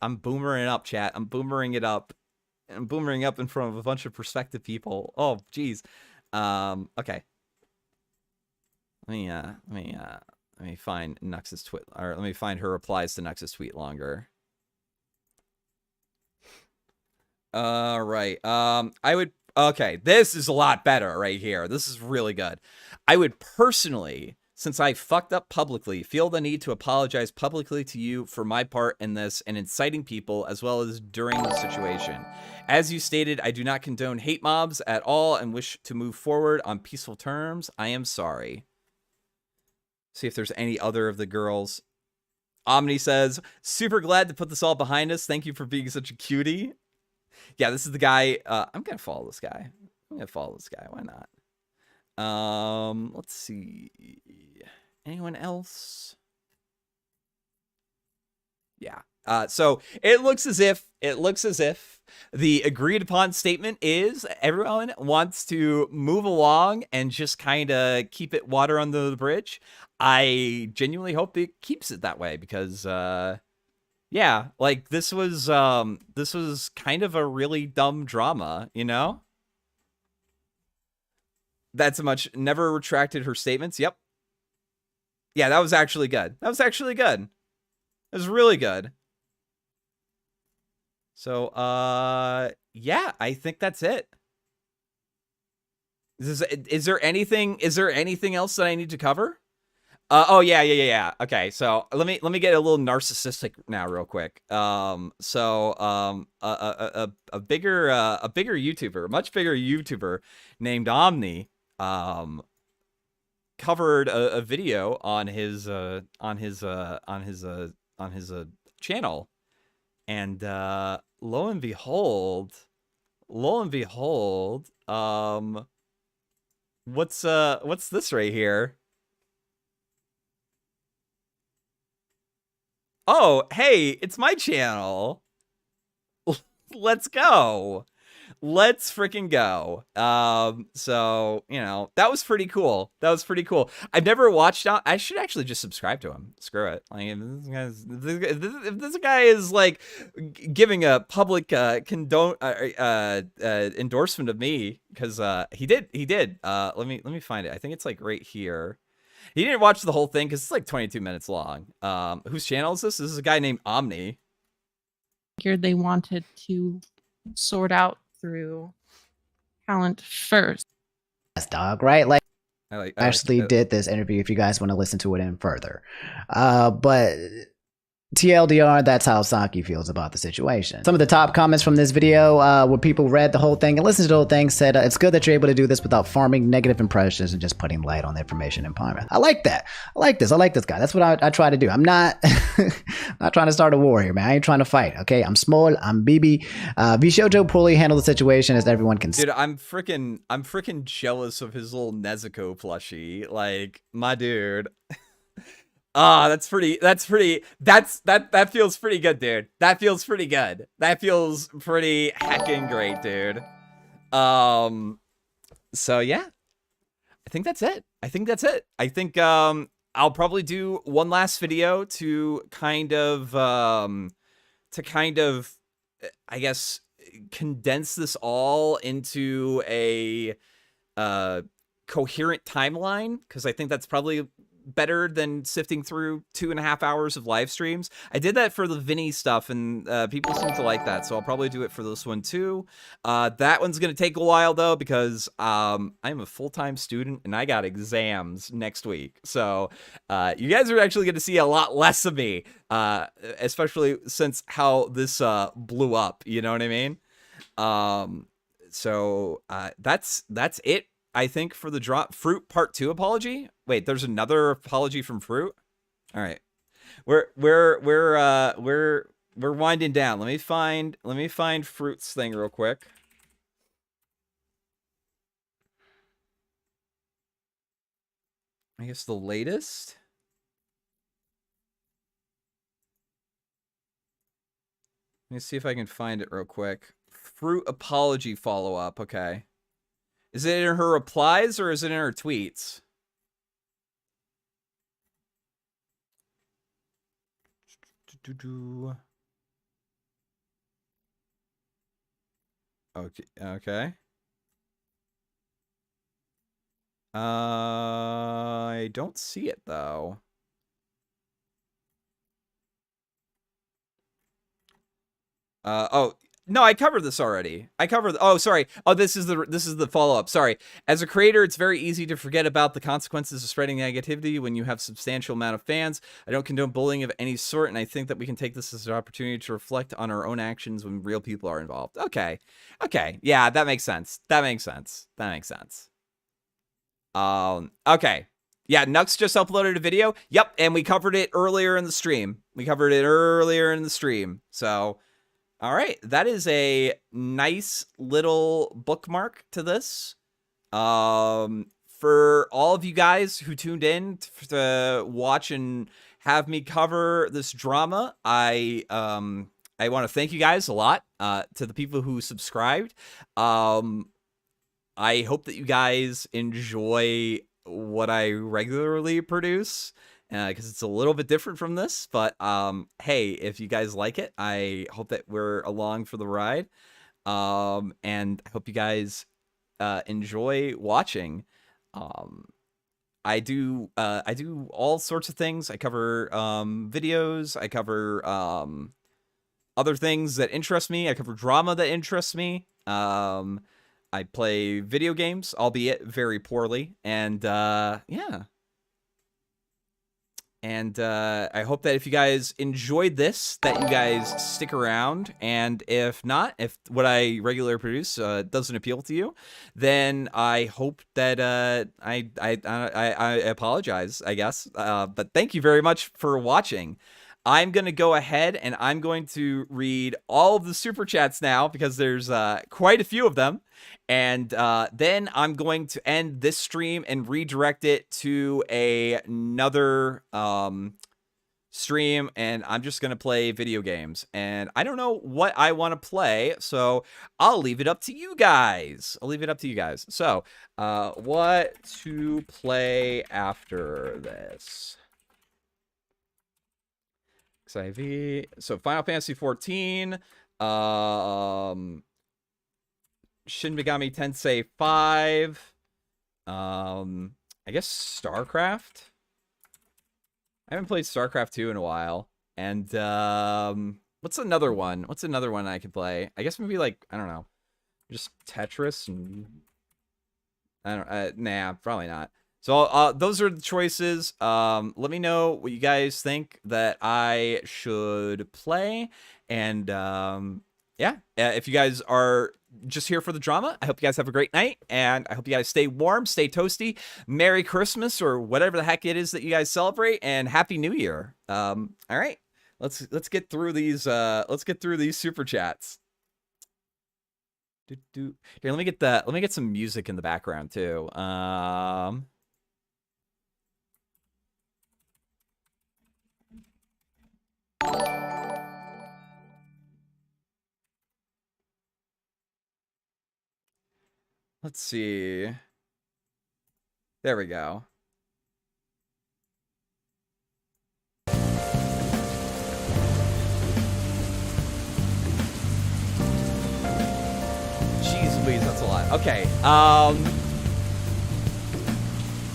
boomering up, chat. I'm boomering it up. I'm boomering up in front of a bunch of prospective people. Oh, geez. Okay. Let me find Nux's tweet, or let me find her replies to Nux's tweet longer. All right. Okay, this is a lot better right here. This is really good. I would personally, since I fucked up publicly, feel the need to apologize publicly to you for my part in this and inciting people as well as during the situation. As you stated, I do not condone hate mobs at all and wish to move forward on peaceful terms. I am sorry. See if there's any other of the girls. Omni says, super glad to put this all behind us. Thank you for being such a cutie. Yeah, this is the guy. I'm going to follow this guy. Why not? Let's see. Anyone else? Yeah. So it looks as if the agreed upon statement is everyone wants to move along and just kind of keep it water under the bridge. I genuinely hope it keeps it that way because, yeah, like this was kind of a really dumb drama, you know? That's much never retracted her statements. Yep. Yeah, that was actually good. That was really good. So, yeah, I think that's it. Is there anything else that I need to cover? Oh yeah. Okay, so let me get a little narcissistic now, real quick. A bigger YouTuber, much bigger YouTuber named Omni, covered a video on his channel, and lo and behold, what's this right here? Oh, hey, it's my channel. Let's go. Let's freaking go. So, you know, that was pretty cool. I've never watched out. I should actually just subscribe to him. Screw it. Like, if this guy is like giving a public endorsement of me, because he did. Let me find it. I think it's like right here. He didn't watch the whole thing because it's like 22 minutes long. Whose channel is this? This is a guy named Omni. They wanted to sort out through talent first. Yes, dog, right? Like, I actually did this interview if you guys want to listen to it in further. But TLDR, that's how Saki feels about the situation. Some of the top comments from this video, where people read the whole thing and listened to the whole thing, said, it's good that you're able to do this without farming negative impressions and just putting light on the information empowerment. I like that. I like this. I like this guy. That's what I try to do. I'm not, not trying to start a war here, man. I ain't trying to fight, okay? I'm small. I'm BB. Vshojo poorly handled the situation, as everyone can see. Dude, I'm freaking jealous of his little Nezuko plushie. Like, my dude. Ah, that feels pretty good, dude. That feels pretty good. That feels pretty heckin' great, dude. So yeah. I think that's it. I think I'll probably do one last video to kind of I guess condense this all into a coherent timeline, because I think that's probably better than sifting through 2.5 hours of live streams. I did that for the Vinny stuff, and people seem to like that, so I'll probably do it for this one too. That one's gonna take a while though, because I'm a full-time student and I got exams next week, so you guys are actually gonna see a lot less of me, especially since how this blew up, you know what I mean? So that's it, I think, for the Fruit Part 2 apology. Wait, there's another apology from Fruit? All right. We're winding down. Let me find Fruit's thing real quick. I guess the latest. Let me see if I can find it real quick. Fruit apology follow-up. Okay. Is it in her replies or is it in her tweets? Okay. Okay. I don't see it though. Oh, no, I covered this already. Oh, sorry. Oh, this is the follow-up. Sorry. As a creator, it's very easy to forget about the consequences of spreading negativity when you have substantial amount of fans. I don't condone bullying of any sort, and I think that we can take this as an opportunity to reflect on our own actions when real people are involved. Okay. Okay. Yeah, that makes sense. Okay. Yeah, Nux just uploaded a video. Yep, and we covered it earlier in the stream. So, all right, that is a nice little bookmark to this. For all of you guys who tuned in to watch and have me cover this drama, I want to thank you guys a lot. To the people who subscribed, I hope that you guys enjoy what I regularly produce, because it's a little bit different from this, but hey, if you guys like it, I hope that we're along for the ride, and I hope you guys enjoy watching. I do all sorts of things. I cover videos, I cover other things that interest me, I cover drama that interests me, I play video games, albeit very poorly, and yeah. And I hope that if you guys enjoyed this, that you guys stick around. And if not, if what I regularly produce doesn't appeal to you, then I hope that I apologize, I guess. But thank you very much for watching. I'm going to go ahead and I'm going to read all of the super chats now, because there's quite a few of them. And then I'm going to end this stream and redirect it to another stream, and I'm just going to play video games. And I don't know what I want to play, so I'll leave it up to you guys. So, what to play after this? XIV. So Final Fantasy 14, Shin Megami Tensei 5, I guess StarCraft. I haven't played StarCraft 2 in a while. And what's another one? I could play? I guess maybe, like, I don't know, just Tetris, and I don't nah, probably not. So those are the choices. Let me know what you guys think that I should play. And yeah, if you guys are just here for the drama, I hope you guys have a great night. And I hope you guys stay warm, stay toasty. Merry Christmas or whatever the heck it is that you guys celebrate. And Happy New Year. All right, let's get through these. Let's get through these super chats. Here, let me get some music in the background too. Let's see. There we go. Jeez Louise, that's a lot. Okay.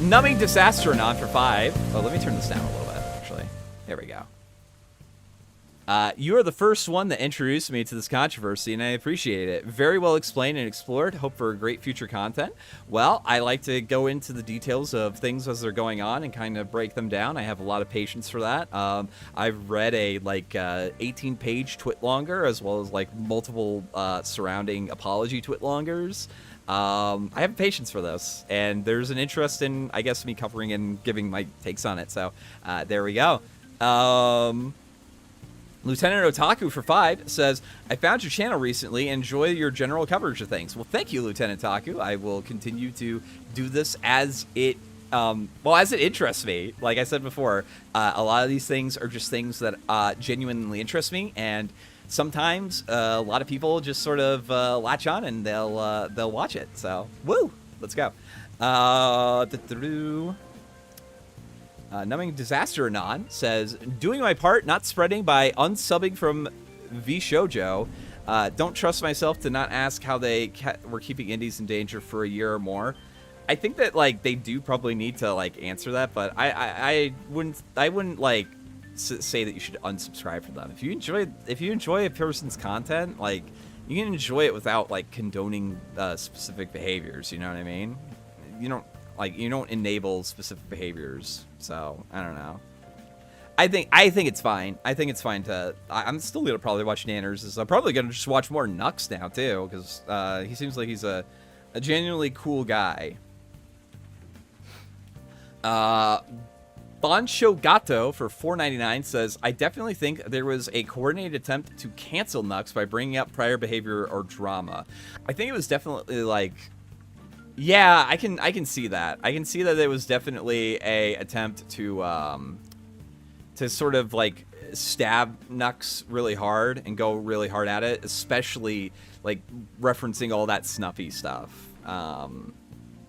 Numbing Disaster on for 5. Oh, let me turn this down a little bit, actually. There we go. You are the first one that introduced me to this controversy, and I appreciate it. Very well explained and explored. Hope for great future content. Well, I like to go into the details of things as they're going on and kind of break them down. I have a lot of patience for that. I've read a 18-page twit-longer, as well as like multiple surrounding apology twit-longers. I have patience for this, and there's an interest in, I guess, me covering and giving my takes on it. So there we go. Lieutenant Otaku for 5 says, I found your channel recently and enjoy your general coverage of things. Well, thank you, Lieutenant Otaku. I will continue to do this as it interests me. Like I said before, a lot of these things are just things that genuinely interest me, and sometimes a lot of people just sort of latch on and they'll watch it. So, woo! Let's go. Numbing Disaster Anon says, doing my part, not spreading by unsubbing from Vshojo. Don't trust myself to not ask how they were keeping indies in danger for a year or more. I think that like they do probably need to like answer that, but I wouldn't like say that you should unsubscribe from them. If you enjoy a person's content, like you can enjoy it without like condoning specific behaviors. You know what I mean? You don't enable specific behaviors. So I don't know. I think it's fine. I think it's fine to. I'm still gonna probably watch Nanners. I'm probably gonna just watch more Nux now too, because he seems like he's a genuinely cool guy. Bonsho Gato for $4.99 says, I definitely think there was a coordinated attempt to cancel Nux by bringing up prior behavior or drama. I think it was definitely like. Yeah, I can see that. I can see that it was definitely a attempt to sort of like stab Nux really hard and go really hard at it, especially like referencing all that snuffy stuff.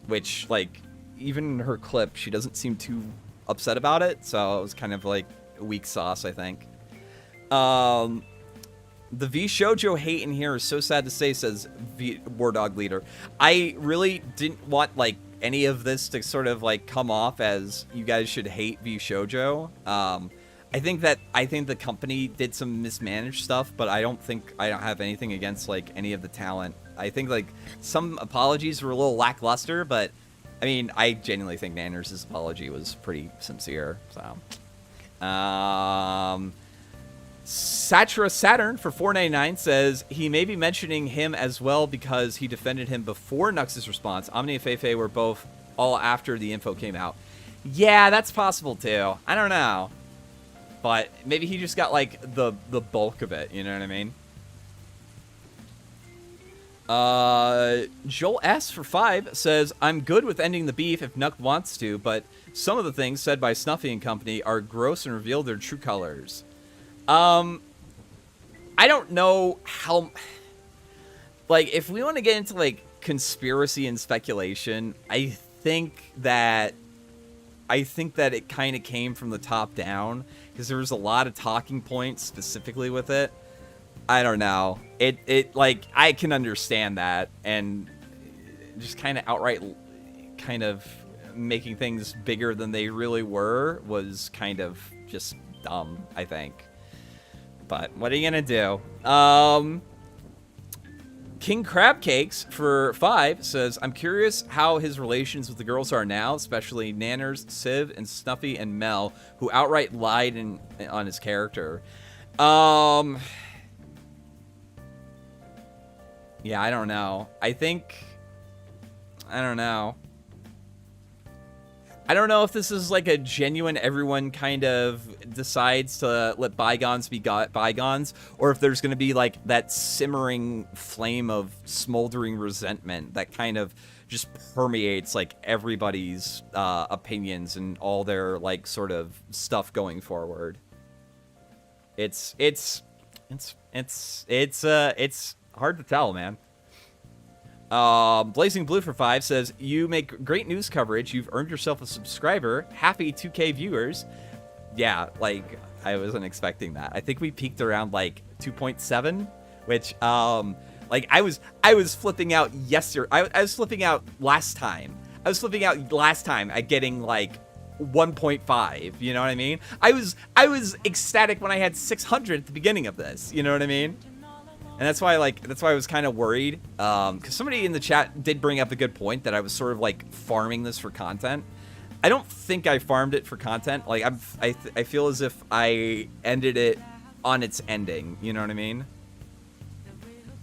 Which like even in her clip, she doesn't seem too upset about it, so it was kind of like weak sauce, I think. The Vshojo hate in here is so sad to say, says War Dog Leader. I really didn't want like any of this to sort of like come off as you guys should hate Vshojo. I think the company did some mismanaged stuff, but I don't have anything against like any of the talent. I think like some apologies were a little lackluster, but I mean, I genuinely think Nanners' apology was pretty sincere. So, Satra Saturn for $4.99 says he may be mentioning him as well because he defended him before Nux's response. Omni and Feifei were both all after the info came out. Yeah, that's possible too. I don't know, but maybe he just got like the bulk of it. You know what I mean? Joel S for 5 says, I'm good with ending the beef if Nuck wants to, but some of the things said by Snuffy and company are gross and reveal their true colors. I don't know how, like, if we want to get into, like, conspiracy and speculation, I think that it kind of came from the top down, because there was a lot of talking points specifically with it. I don't know. It like, I can understand that, and just kind of outright kind of making things bigger than they really were was kind of just dumb, I think. But what are you gonna do? King Crab Cakes for 5 says, I'm curious how his relations with the girls are now, especially Nanners, Civ, and Snuffy and Mel, who outright lied on his character. Yeah, I don't know. I don't know. I don't know if this is like a genuine everyone kind of decides to let bygones be bygones, or if there's going to be like that simmering flame of smoldering resentment that kind of just permeates like everybody's opinions and all their like sort of stuff going forward. It's hard to tell, man. Blazing Blue for 5 says, you make great news coverage. You've earned yourself a subscriber. Happy 2K viewers. Yeah, like, I wasn't expecting that. I think we peaked around, like, 2.7, which, like, I was flipping out yesterday. I was flipping out last time. At getting, like, 1.5, you know what I mean? I was ecstatic when I had 600 at the beginning of this, you know what I mean? And that's why I was kind of worried, because somebody in the chat did bring up a good point that I was sort of like farming this for content. I don't think I farmed it for content. Like I feel as if I ended it on its ending. You know what I mean?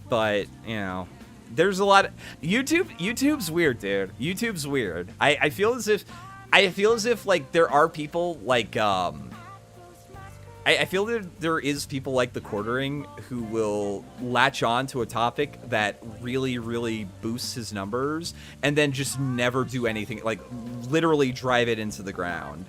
But you know, there's a lot of YouTube's weird, dude. YouTube's weird. I feel as if like there are people like I feel that there is people like the Quartering who will latch on to a topic that really, really boosts his numbers and then just never do anything, like literally drive it into the ground.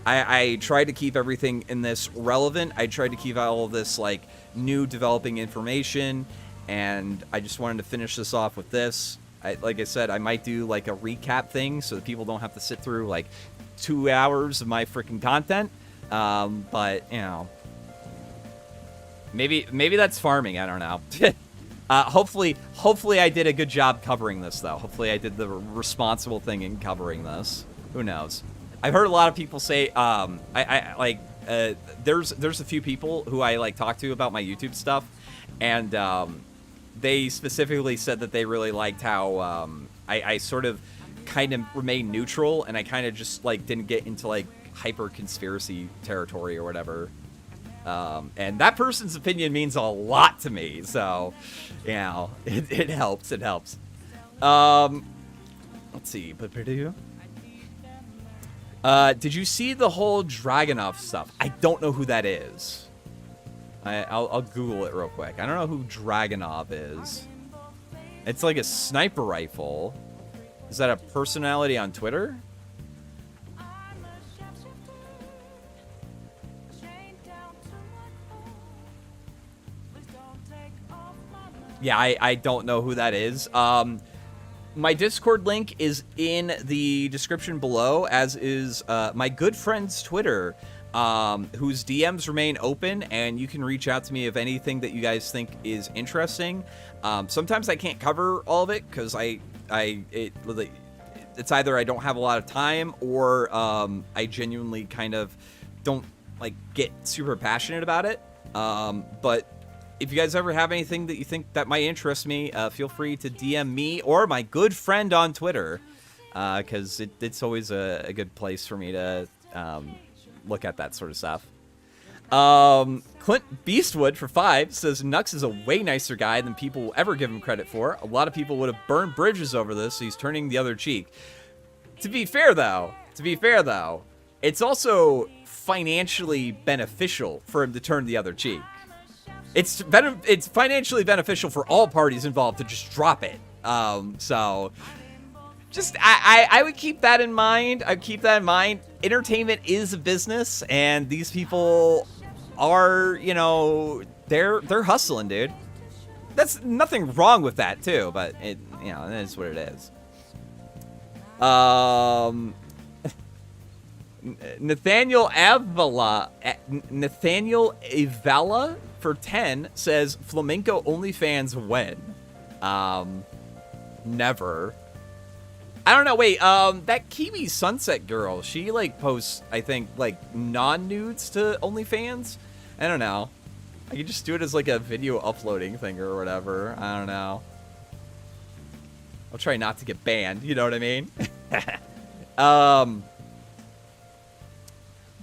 I try to keep everything in this relevant. I tried to keep all of this like new developing information, and I just wanted to finish this off with this. Like I said, I might do like a recap thing so that people don't have to sit through like 2 hours of my freaking content. But you know, maybe that's farming. I don't know. Hopefully I did a good job covering this, though. Hopefully I did the responsible thing in covering this. Who knows? I've heard a lot of people say, there's a few people who I like talk to about my YouTube stuff, and they specifically said that they really liked how I sort of kind of remained neutral, and I kind of just like didn't get into like hyper conspiracy territory or whatever, and that person's opinion means a lot to me, so you know, it helps. Let's see. Did you see the whole Dragunov stuff? I don't know who that is. I'll Google it real quick. I don't know who Dragunov is. It's like a sniper rifle. Is that a personality on Twitter? Yeah, I don't know who that is. My Discord link is in the description below, as is my good friend's Twitter, whose DMs remain open, and you can reach out to me if anything that you guys think is interesting. Sometimes I can't cover all of it because it's either I don't have a lot of time, or I genuinely kind of don't like get super passionate about it. But if you guys ever have anything that you think that might interest me, feel free to DM me or my good friend on Twitter, because it's always a good place for me to look at that sort of stuff. Clint Beastwood for 5 says, Nux is a way nicer guy than people will ever give him credit for. A lot of people would have burned bridges over this, so he's turning the other cheek. To be fair, though, it's also financially beneficial for him to turn the other cheek. It's financially beneficial for all parties involved to just drop it. So just I would keep that in mind. Entertainment is a business, and these people are, you know, they're hustling, dude. That's nothing wrong with that too, but it, you know, it is what it is. Nathaniel Avella for 10 says, Flamenco OnlyFans when? Never. I don't know. Wait, that Kiwi Sunset girl, she like posts, I think, like non-nudes to OnlyFans. I don't know. I could just do it as like a video uploading thing or whatever. I don't know. I'll try not to get banned. You know what I mean?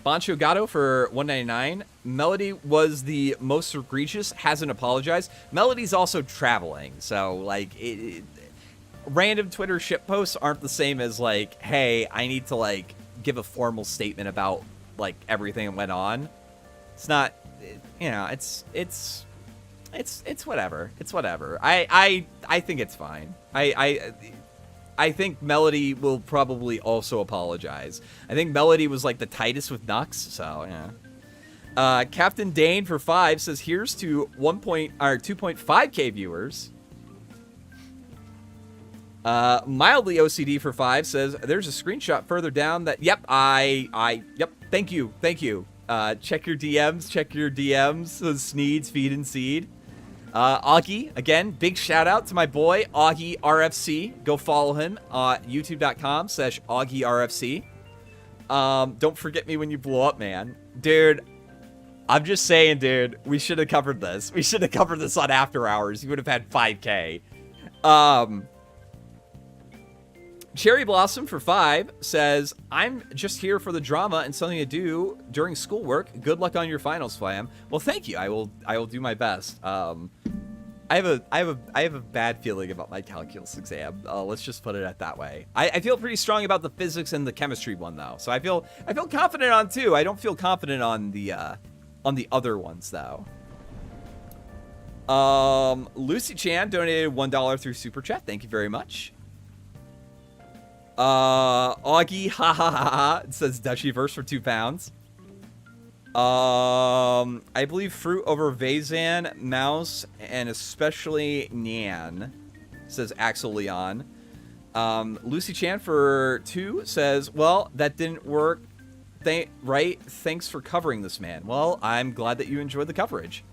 Bancho Gato for $1.99. Melody was the most egregious. Hasn't apologized. Melody's also traveling, so like random Twitter shit posts aren't the same as like, hey, I need to like give a formal statement about like everything that went on. It's not, you know, it's whatever. It's whatever. I think it's fine. I think Melody will probably also apologize. I think Melody was like the tightest with Nux, so yeah. Captain Dane for 5 says, here's to 2.5k viewers. Mildly OCD for 5 says, there's a screenshot further down that, yep, yep, thank you. Check your DMs, so Sneeds, Feed, and Seed. Augie, again, big shout out to my boy, Augie RFC. Go follow him, youtube.com/Augie RFC. Don't forget me when you blow up, man. Dude, I'm just saying, dude, we should have covered this. We should have covered this on After Hours. You would have had 5K. Cherry Blossom for 5 says, I'm just here for the drama and something to do during schoolwork. Good luck on your finals, Flam. Well, thank you. I will do my best. I have a bad feeling about my calculus exam. Let's just put it at that way. I feel pretty strong about the physics and the chemistry one though. So I feel confident on 2. I don't feel confident on the other ones though. Lucy Chan donated $1 through Super Chat. Thank you very much. Augie, ha ha ha ha, it says Dushyverse for £2. I believe fruit over Vazan, mouse, and especially Nyan, says Axel Leon. Lucy Chan for 2 says, well, that didn't work, right? Thanks for covering this, man. Well, I'm glad that you enjoyed the coverage.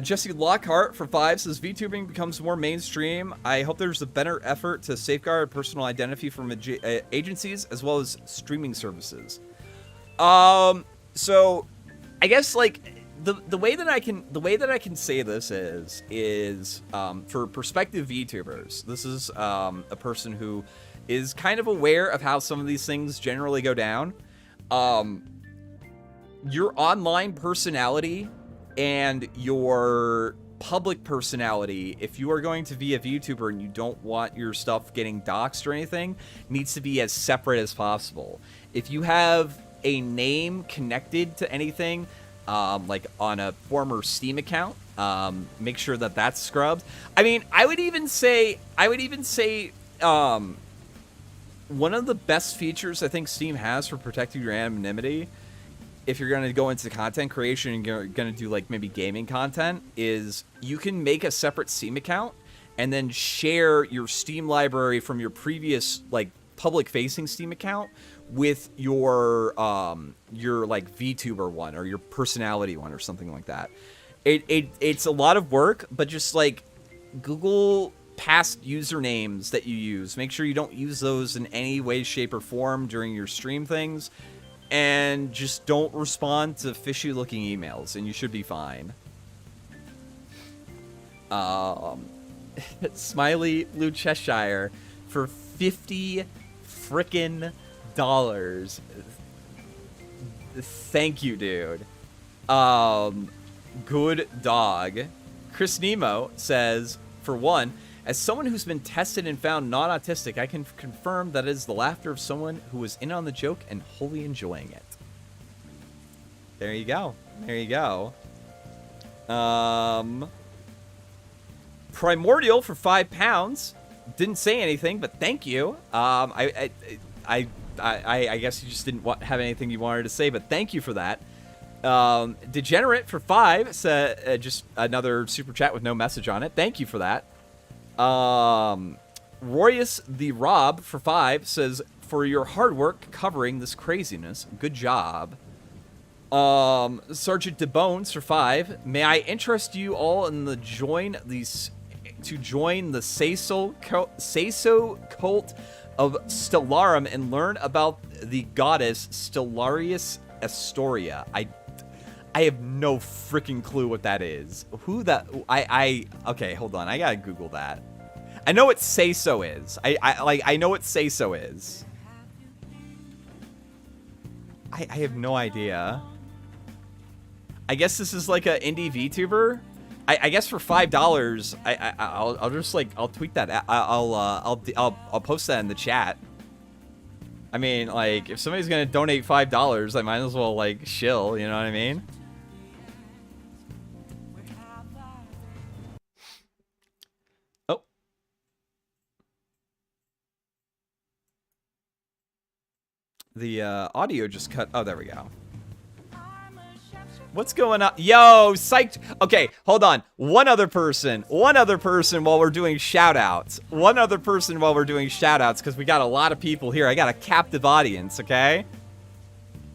Jesse Lockhart for 5 says, VTubing becomes more mainstream. I hope there's a better effort to safeguard personal identity from agencies as well as streaming services. So I guess like the way that I can say this is for prospective VTubers. This is a person who is kind of aware of how some of these things generally go down. Your online personality and your public personality, if you are going to be a VTuber and you don't want your stuff getting doxxed or anything, needs to be as separate as possible. If you have a name connected to anything, like on a former Steam account, make sure that that's scrubbed. I mean, I would even say, one of the best features I think Steam has for protecting your anonymity, if you're going to go into content creation and you're going to do like maybe gaming content, is you can make a separate Steam account and then share your Steam library from your previous like public facing Steam account with your like VTuber one or your personality one or something like that. It's a lot of work, but just like Google past usernames that you use. Make sure you don't use those in any way, shape, or form during your stream things. And just don't respond to fishy-looking emails, and you should be fine. Smiley Blue Cheshire for $50 frickin' dollars. Thank you, dude. Good dog. Chris Nemo says, for 1, as someone who's been tested and found non-autistic, I can confirm that it is the laughter of someone who was in on the joke and wholly enjoying it. There you go. There you go. Primordial for £5. Didn't say anything, but thank you. I guess you just didn't have anything you wanted to say, but thank you for that. Degenerate for 5 said just another super chat with no message on it. Thank you for that. Royus the Rob for 5 says, for your hard work covering this craziness, good job. Sergeant DeBones for 5, may I interest you all in the join the Seiso cult of Stellarum and learn about the goddess Stellarius Astoria. I have no freaking clue what that is. Who that? Okay, hold on. I gotta Google that. I know what say so is. I know what say so is. I have no idea. I guess this is like a indie VTuber. I guess for $5, I'll just like I'll tweet that. I'll post that in the chat. I mean, like, if somebody's gonna donate $5, I might as well like shill. You know what I mean? Oh. The audio just cut. Oh, there we go. What's going on? Yo, psyched. Okay, hold on. One other person while we're doing shout outs. Because we got a lot of people here. I got a captive audience, okay?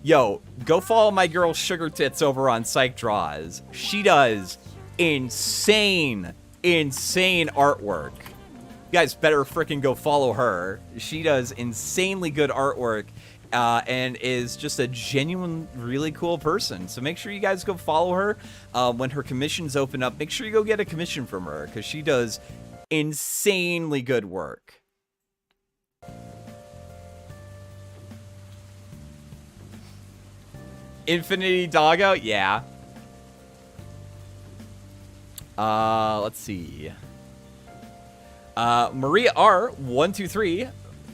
Yo, go follow my girl Sugar Tits over on Psych Draws. She does insane artwork. You guys better freaking go follow her. She does insanely good artwork. And is just a genuine, really cool person. So make sure you guys go follow her. When her commissions open up, make sure you go get a commission from her, because she does insanely good work. Infinity Doggo? Yeah. Let's see. Maria R123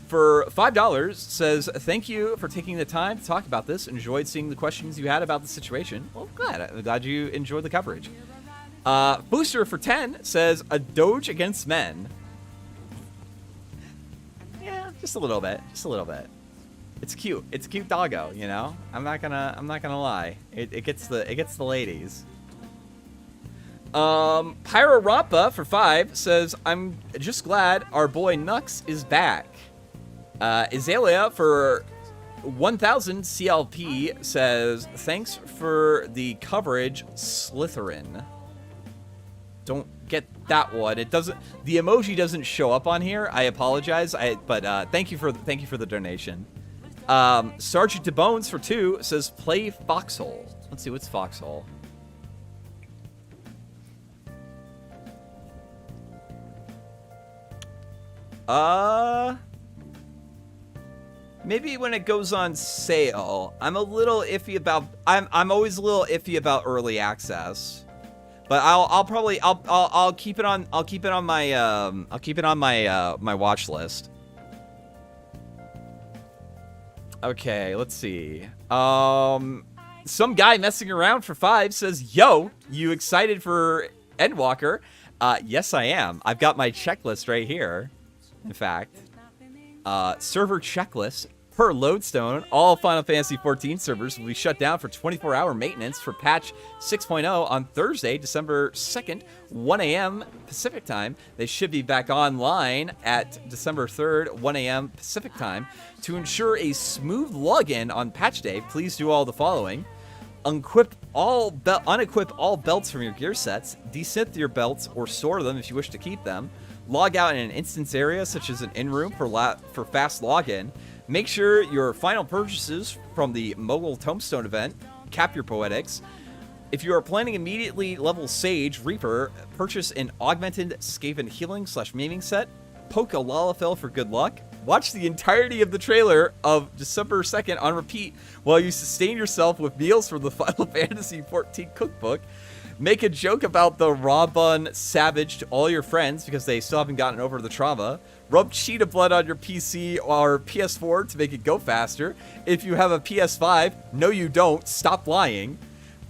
for $5 says, thank you for taking the time to talk about this. Enjoyed seeing the questions you had about the situation. Well, I'm glad you enjoyed the coverage. Booster for 10 says, a doge against men. Yeah, just a little bit. It's cute. It's a cute doggo, you know? I'm not gonna lie. It gets the ladies. Pyro Rampa for 5 says, I'm just glad our boy Nux is back. Azalea for 1000 CLP says, thanks for the coverage, Slytherin. Don't get that one. It doesn't, the emoji doesn't show up on here. I apologize. But thank you for the donation. Sergeant DeBones for 2 says, play Foxhole. Let's see, what's Foxhole? Maybe when it goes on sale. I'm a little iffy about. I'm always a little iffy about early access, but I'll keep it on. I'll keep it on my my watch list. Okay, let's see. Some guy messing around for 5 says, "Yo, you excited for Endwalker?" Yes, I am. I've got my checklist right here. In fact, server checklist. Per Lodestone, all Final Fantasy XIV servers will be shut down for 24-hour maintenance for patch 6.0 on Thursday, December 2nd, 1 a.m. Pacific time. They should be back online at December 3rd, 1 a.m. Pacific time. To ensure a smooth login on patch day, please do all the following. Unequip all belts from your gear sets. Desynth your belts or store them if you wish to keep them. Log out in an instance area such as an in-room for fast login. Make sure your final purchases from the Mogul Tombstone event cap your poetics. If you are planning immediately level Sage Reaper, purchase an augmented Skaven healing / maiming set. Poke a Lalafell for good luck. Watch the entirety of the trailer of December 2nd on repeat while you sustain yourself with meals from the Final Fantasy XIV cookbook. Make a joke about the raw bun savage to all your friends because they still haven't gotten over the trauma. Rub cheetah blood on your PC or PS4 to make it go faster. If you have a PS5, no you don't, stop lying.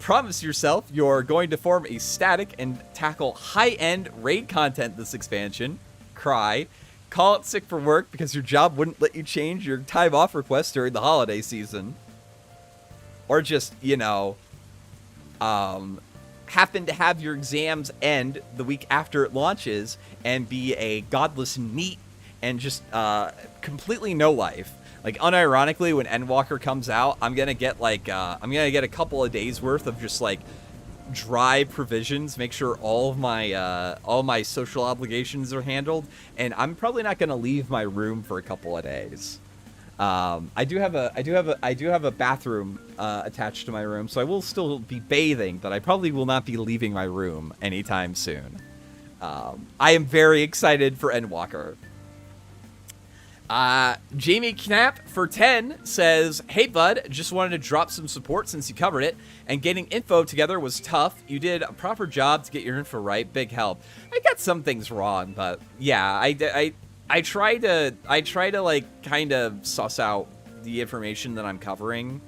Promise yourself you're going to form a static and tackle high-end raid content this expansion. Cry. Call it sick for work because your job wouldn't let you change your time off request during the holiday season. Or just, you know, happen to have your exams end the week after it launches and be a godless NEET and just completely no life. Like, unironically, when Endwalker comes out, I'm gonna get like a couple of days worth of just like dry provisions, make sure all my social obligations are handled, and I'm probably not gonna leave my room for a couple of days. I do have a bathroom attached to my room, so I will still be bathing, but I probably will not be leaving my room anytime soon. I am very excited for Endwalker. Jamie Knapp for 10 says, "Hey bud, just wanted to drop some support since you covered it, and getting info together was tough. You did a proper job to get your info right. Big help. I got some things wrong, but yeah, I try to like kind of suss out the information that I'm covering.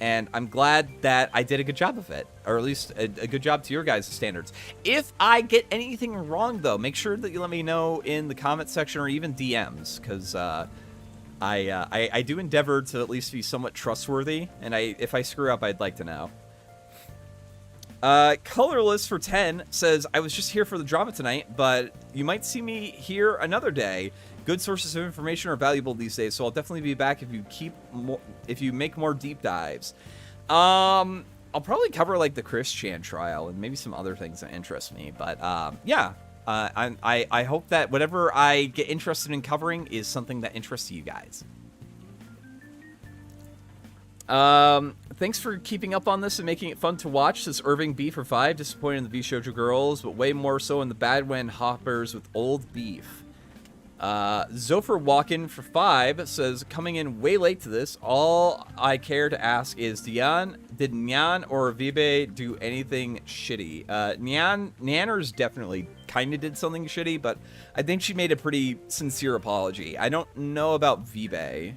And I'm glad that I did a good job of it, or at least a good job to your guys' standards. If I get anything wrong, though, make sure that you let me know in the comment section or even DMs, because I do endeavor to at least be somewhat trustworthy, and if I screw up, I'd like to know. Colorless for 10 says, "I was just here for the drama tonight, but you might see me here another day. Good sources of information are valuable these days, so I'll definitely be back if you make more deep dives." I'll probably cover like the Chris Chan trial and maybe some other things that interest me, but yeah. I hope that whatever I get interested in covering is something that interests you guys. Thanks for keeping up on this and making it fun to watch. Says Irving B for 5. Disappointed in the Vshojo girls, but way more so in the bad when hoppers with old beef. Zopher Walkin for 5 says, "Coming in way late to this. All I care to ask is, did Nyan or Vibe do anything shitty?" Nanners definitely kind of did something shitty, but I think she made a pretty sincere apology. I don't know about Vibe.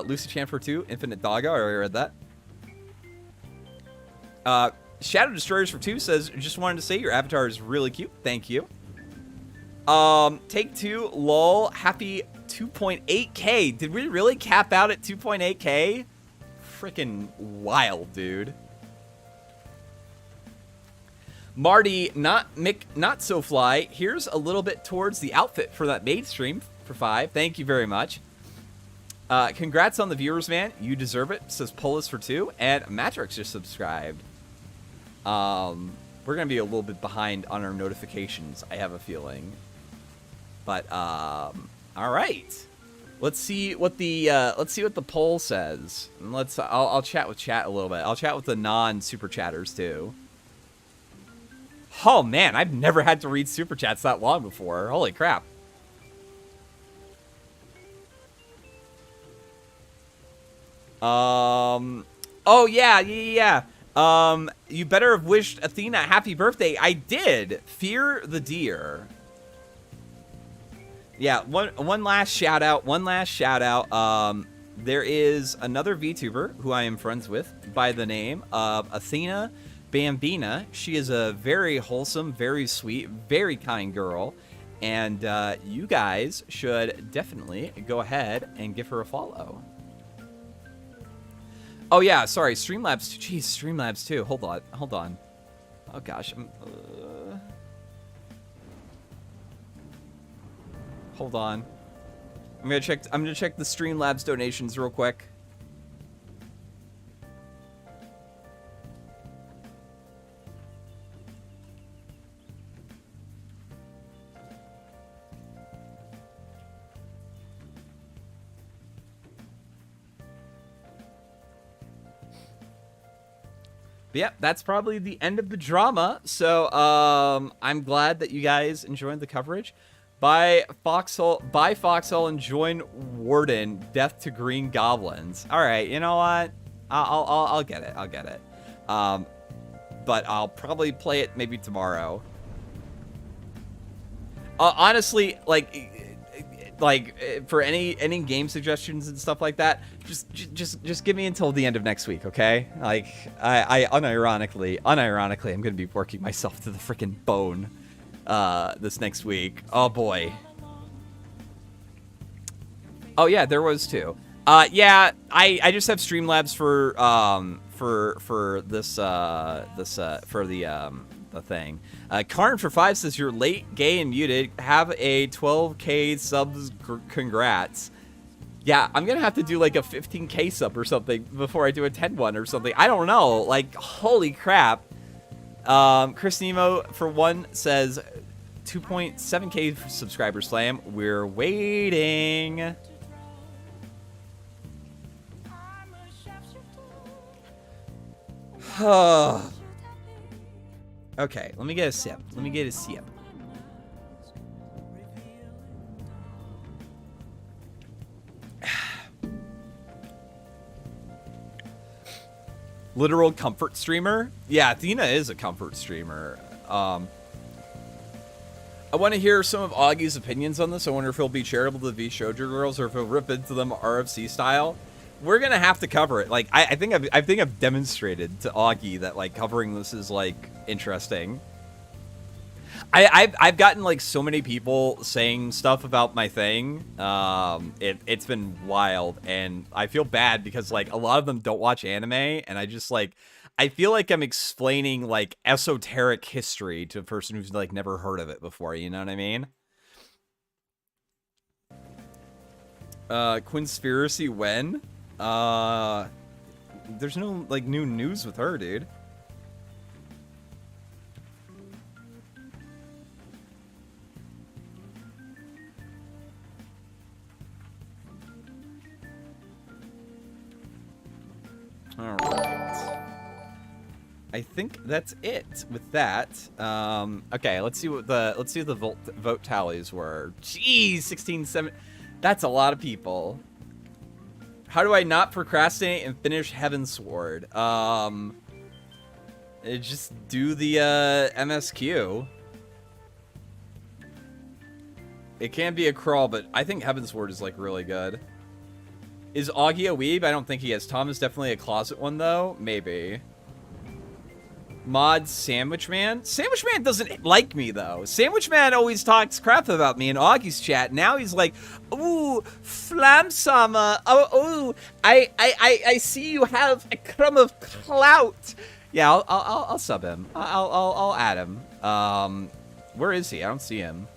Lucy Chan for 2, Infinite Doggo, I already read that. Shadow Destroyers for 2 says, "Just wanted to say your avatar is really cute. Thank you." Take 2, lol, happy 2.8k. Did we really cap out at 2.8k? Freaking wild, dude. Marty, not so fly. Here's a little bit towards the outfit for that maid stream for 5. Thank you very much. Congrats on the viewers, man. You deserve it. Says Polis for 2, and Matrix just subscribed. We're gonna be a little bit behind on our notifications, I have a feeling. But all right. Let's see what the poll says. And I'll chat with chat a little bit. I'll chat with the non-super chatters too. Oh man, I've never had to read super chats that long before. Holy crap. Oh yeah. You better have wished Athena a happy birthday. I did. Fear the deer. Yeah, one last shout out. There is another VTuber who I am friends with by the name of Athena Bambina. She is a very wholesome, very sweet, very kind girl. And you guys should definitely go ahead and give her a follow. Oh yeah, sorry, Streamlabs. Jeez, Streamlabs too. Hold on. Oh gosh, hold on. I'm gonna check the Streamlabs donations real quick. But yeah, that's probably the end of the drama. So I'm glad that you guys enjoyed the coverage. Buy Foxhole and join Warden. Death to Green Goblins. All right, you know what? I'll get it. But I'll probably play it maybe tomorrow. Honestly, like for any game suggestions and stuff like that, just give me until the end of next week, okay? Like I unironically I'm gonna be working myself to the freaking bone this next week. Oh boy. Oh yeah, there was too. Yeah, I just have Streamlabs for the thing. Karn for 5 says, "You're late, gay, and muted. Have a 12k subs. Congrats." Yeah, I'm gonna have to do like a 15k sub or something before I do a 10 one or something. I don't know. Like, holy crap. Chris Nemo for 1 says 2.7k subscriber slam. We're waiting. Okay, let me get a sip. Let me get a sip. Literal comfort streamer? Yeah, Athena is a comfort streamer. I want to hear some of Augie's opinions on this. I wonder if he'll be charitable to the Vshojo girls or if he'll rip into them RFC style. We're gonna have to cover it. Like, I think I've demonstrated to Augie that like covering this is like interesting. I've gotten like so many people saying stuff about my thing. It's been wild, and I feel bad because like a lot of them don't watch anime, and I just like I feel like I'm explaining like esoteric history to a person who's like never heard of it before. You know what I mean? Conspiracy when? There's no like new news with her, dude. All right. I think that's it with that. Okay, let's see what the vote tallies were. Jeez, 16, 7. That's a lot of people. How do I not procrastinate and finish Heavensward? Just do the MSQ. It can be a crawl, but I think Heavensward is like really good. Is Augie a weeb? I don't think he is. Tom is definitely a closet one, though. Maybe. Mod Sandwich Man? Sandwich Man doesn't like me, though. Sandwich Man always talks crap about me in Augie's chat. Now he's like, ooh, Flamsama. Oh, I see you have a crumb of clout. Yeah, I'll sub him. I'll add him. Where is he? I don't see him.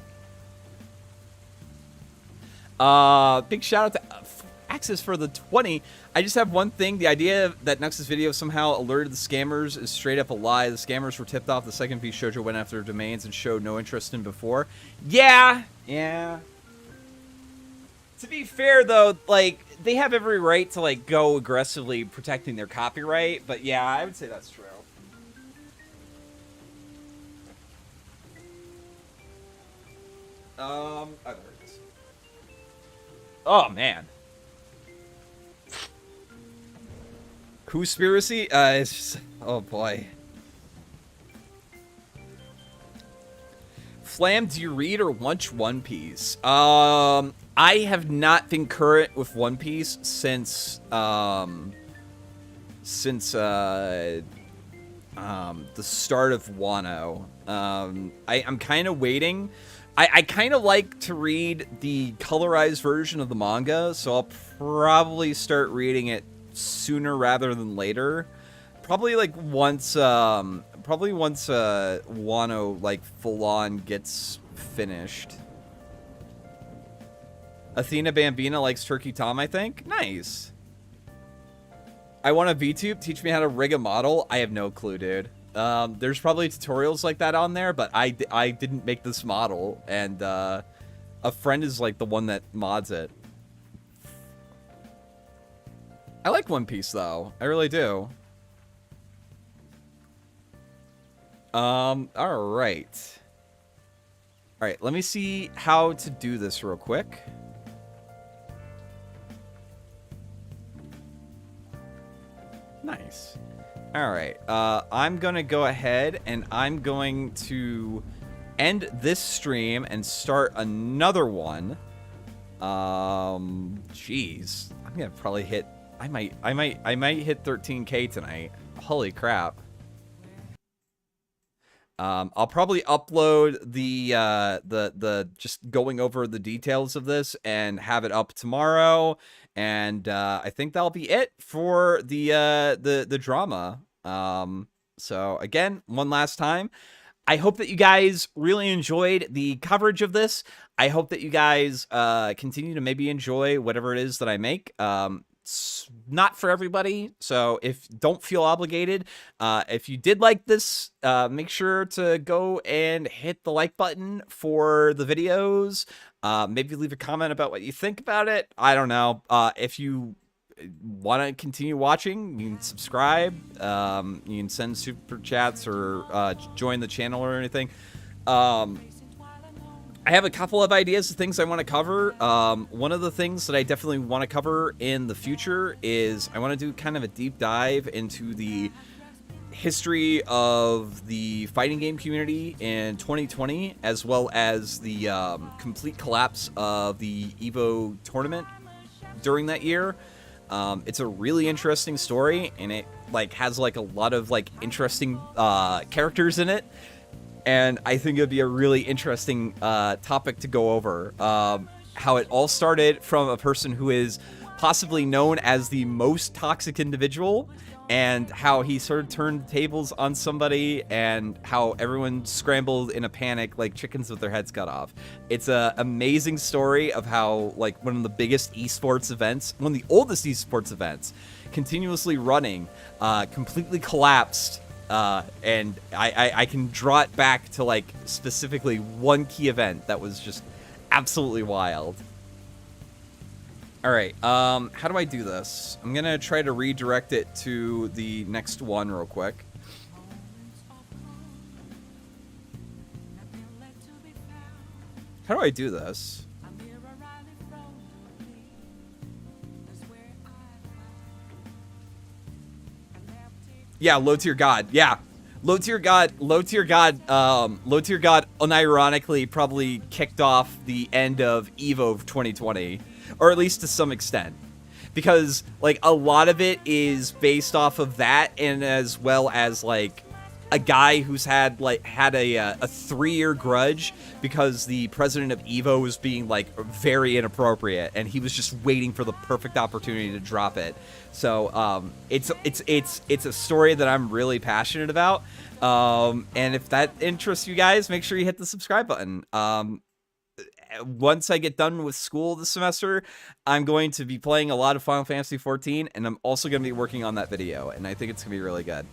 Big shout out to Access for the 20. I just have one thing. The idea that Nux's video somehow alerted the scammers is straight up a lie. The scammers were tipped off the second Vshojo went after domains and showed no interest in before. Yeah. To be fair, though, like, they have every right to, like, go aggressively protecting their copyright. But, yeah, I would say that's true. Oh, there it is. Oh, man. Conspiracy? It's just, oh boy. Flam, do you read or watch One Piece? I have not been current with One Piece since the start of Wano. I'm kind of waiting. I kind of like to read the colorized version of the manga, so I'll probably start reading it sooner rather than later. Probably like once Wano like full on gets finished. Athena Bambina likes Turkey Tom, I think. Nice. I want a VTube. Teach me how to rig a model. I have no clue, dude. There's probably tutorials like that on there, but I didn't make this model, and a friend is like the one that mods it. I like One Piece, though. I really do. All right. All right, let me see how to do this real quick. Nice. All right, I'm going to go ahead and I'm going to end this stream and start another one. Jeez. I'm going to probably hit... I might hit 13K tonight. Holy crap. I'll probably upload the just going over the details of this and have it up tomorrow. And I think that'll be it for the drama. So again, one last time, I hope that you guys really enjoyed the coverage of this. I hope that you guys continue to maybe enjoy whatever it is that I make. It's not for everybody, so don't feel obligated. If you did like this, make sure to go and hit the like button for the videos. Maybe leave a comment about what you think about it. I don't know. If you want to continue watching, you can subscribe. You can send super chats or join the channel or anything. I have a couple of ideas of things I want to cover. One of the things that I definitely want to cover in the future is I want to do kind of a deep dive into the history of the fighting game community in 2020, as well as the complete collapse of the EVO tournament during that year. It's a really interesting story, and it like has like a lot of like interesting characters in it. And I think it'd be a really interesting topic to go over. How it all started from a person who is possibly known as the most toxic individual, and how he sort of turned the tables on somebody, and how everyone scrambled in a panic like chickens with their heads cut off. It's an amazing story of how like one of the biggest esports events, one of the oldest esports events, continuously running, completely collapsed. And I can draw it back to like specifically one key event that was just absolutely wild. All right, how do I do this? I'm gonna try to redirect it to the next one real quick. How do I do this? Yeah, low tier god. Yeah. Low tier god unironically probably kicked off the end of EVO of 2020, or at least to some extent, because like a lot of it is based off of that, and as well as like a guy who's had a 3-year grudge because the president of EVO was being like very inappropriate, and he was just waiting for the perfect opportunity to drop it. So it's a story that I'm really passionate about, and if that interests you guys, make sure you hit the subscribe button. Once I get done with school this semester, I'm going to be playing a lot of Final Fantasy 14, and I'm also going to be working on that video, and I think it's going to be really good.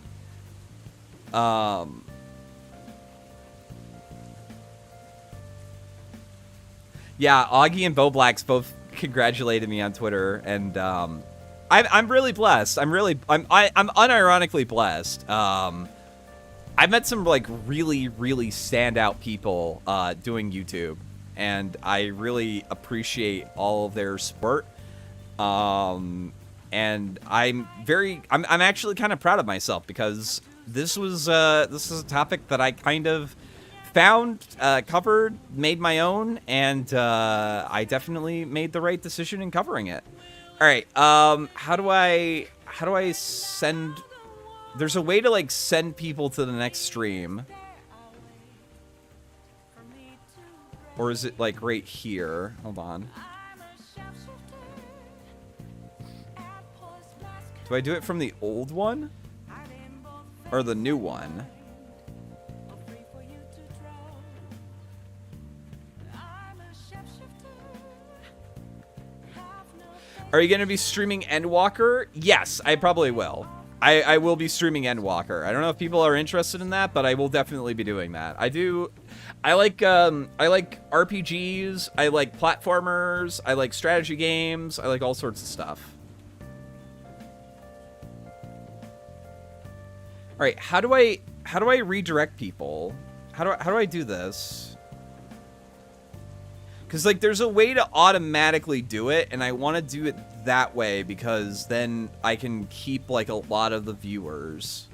Yeah, Augie and Boblax both congratulated me on Twitter, and I'm really blessed. I'm unironically blessed. I've met some like really standout people doing YouTube, and I really appreciate all of their support. And I'm actually kind of proud of myself, because this is a topic that I kind of found, covered, made my own, and I definitely made the right decision in covering it. All right, how do I send? There's a way to like send people to the next stream, or is it like right here? Hold on. Do I do it from the old one or the new one? Are you going to be streaming Endwalker? Yes, I probably will. I will be streaming Endwalker. I don't know if people are interested in that, but I will definitely be doing that. I like RPGs, I like platformers, I like strategy games, I like all sorts of stuff. All right, how do I redirect people? How do I do this? Because like there's a way to automatically do it, and I want to do it that way because then I can keep like a lot of the viewers.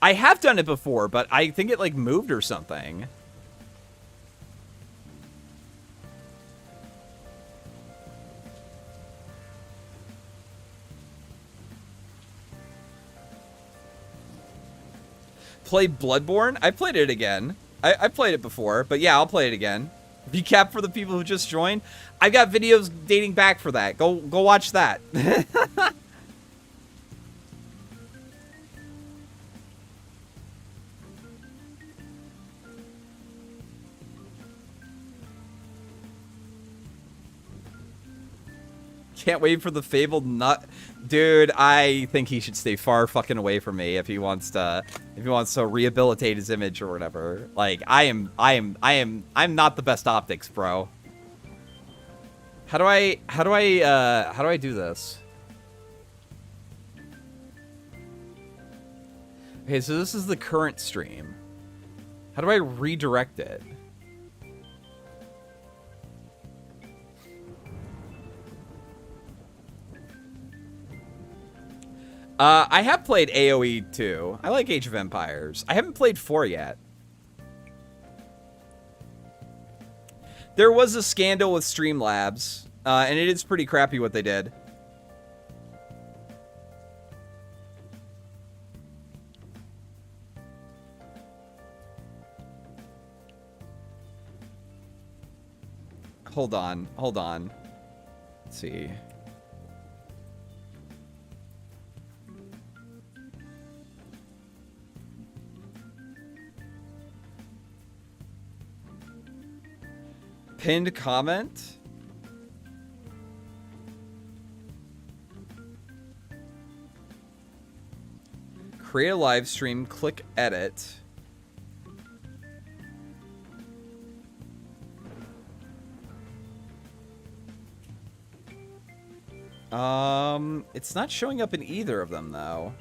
I have done it before, but I think it like moved or something. Play Bloodborne? I played it again. I played it before, but yeah, I'll play it again. Recap for the people who just joined. I've got videos dating back for that. Go watch that. Can't wait for the fabled nut. Dude, I think he should stay far fucking away from me if he wants to rehabilitate his image or whatever. Like, I'm not the best optics, bro. How do I do this? Okay, so this is the current stream. How do I redirect it? I have played AoE 2. I like Age of Empires. I haven't played 4 yet. There was a scandal with Streamlabs, and it is pretty crappy what they did. Hold on. Let's see. Pinned comment. Create a live stream, click edit. It's not showing up in either of them though.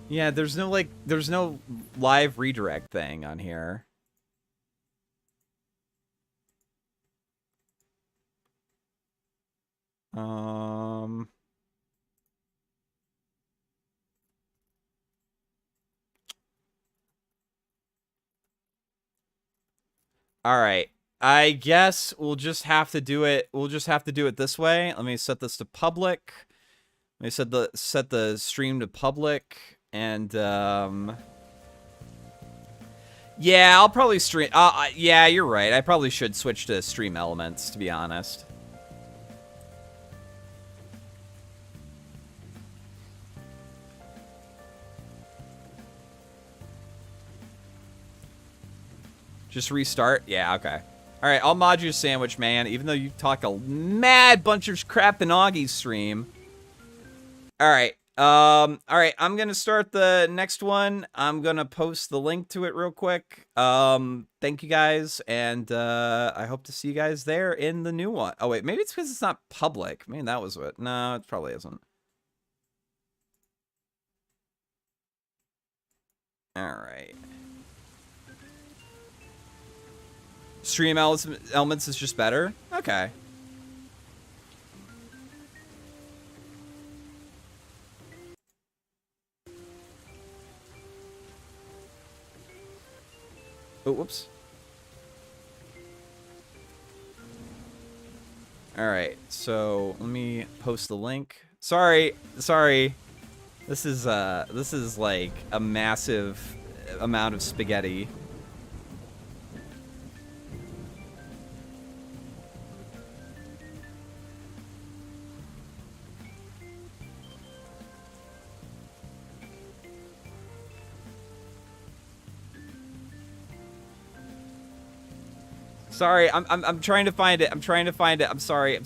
Yeah, there's no live redirect thing on here. All right. I guess we'll just have to do it. We'll just have to do it this way. Let me set this to public. Let me set the stream to public. And, yeah, I'll probably stream, yeah, you're right. I probably should switch to stream elements, to be honest. Just restart? Yeah, okay. Alright, I'll mod you a sandwich, man, even though you talk a mad bunch of crap in Augie's stream. Alright. Alright, I'm gonna start the next one. I'm gonna post the link to it real quick. Thank you guys, and I hope to see you guys there in the new one. Oh wait, maybe it's because it's not public. Maybe that was what. No, it probably isn't. Alright. Stream elements is just better? Okay. Oh, whoops. Alright, so let me post the link. Sorry. This is like a massive amount of spaghetti. Sorry, I'm trying to find it. I'm sorry.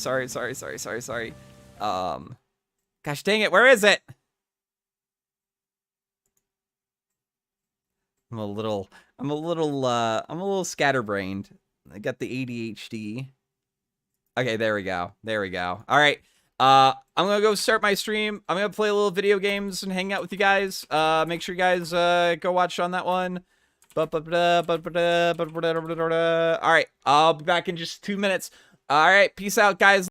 Gosh dang it, where is it? I'm a little scatterbrained. I got the ADHD. Okay, there we go. All right. I'm gonna go start my stream. I'm gonna play a little video games and hang out with you guys. Make sure you guys go watch on that one. All right, I'll be back in just 2 minutes. All right, peace out, guys.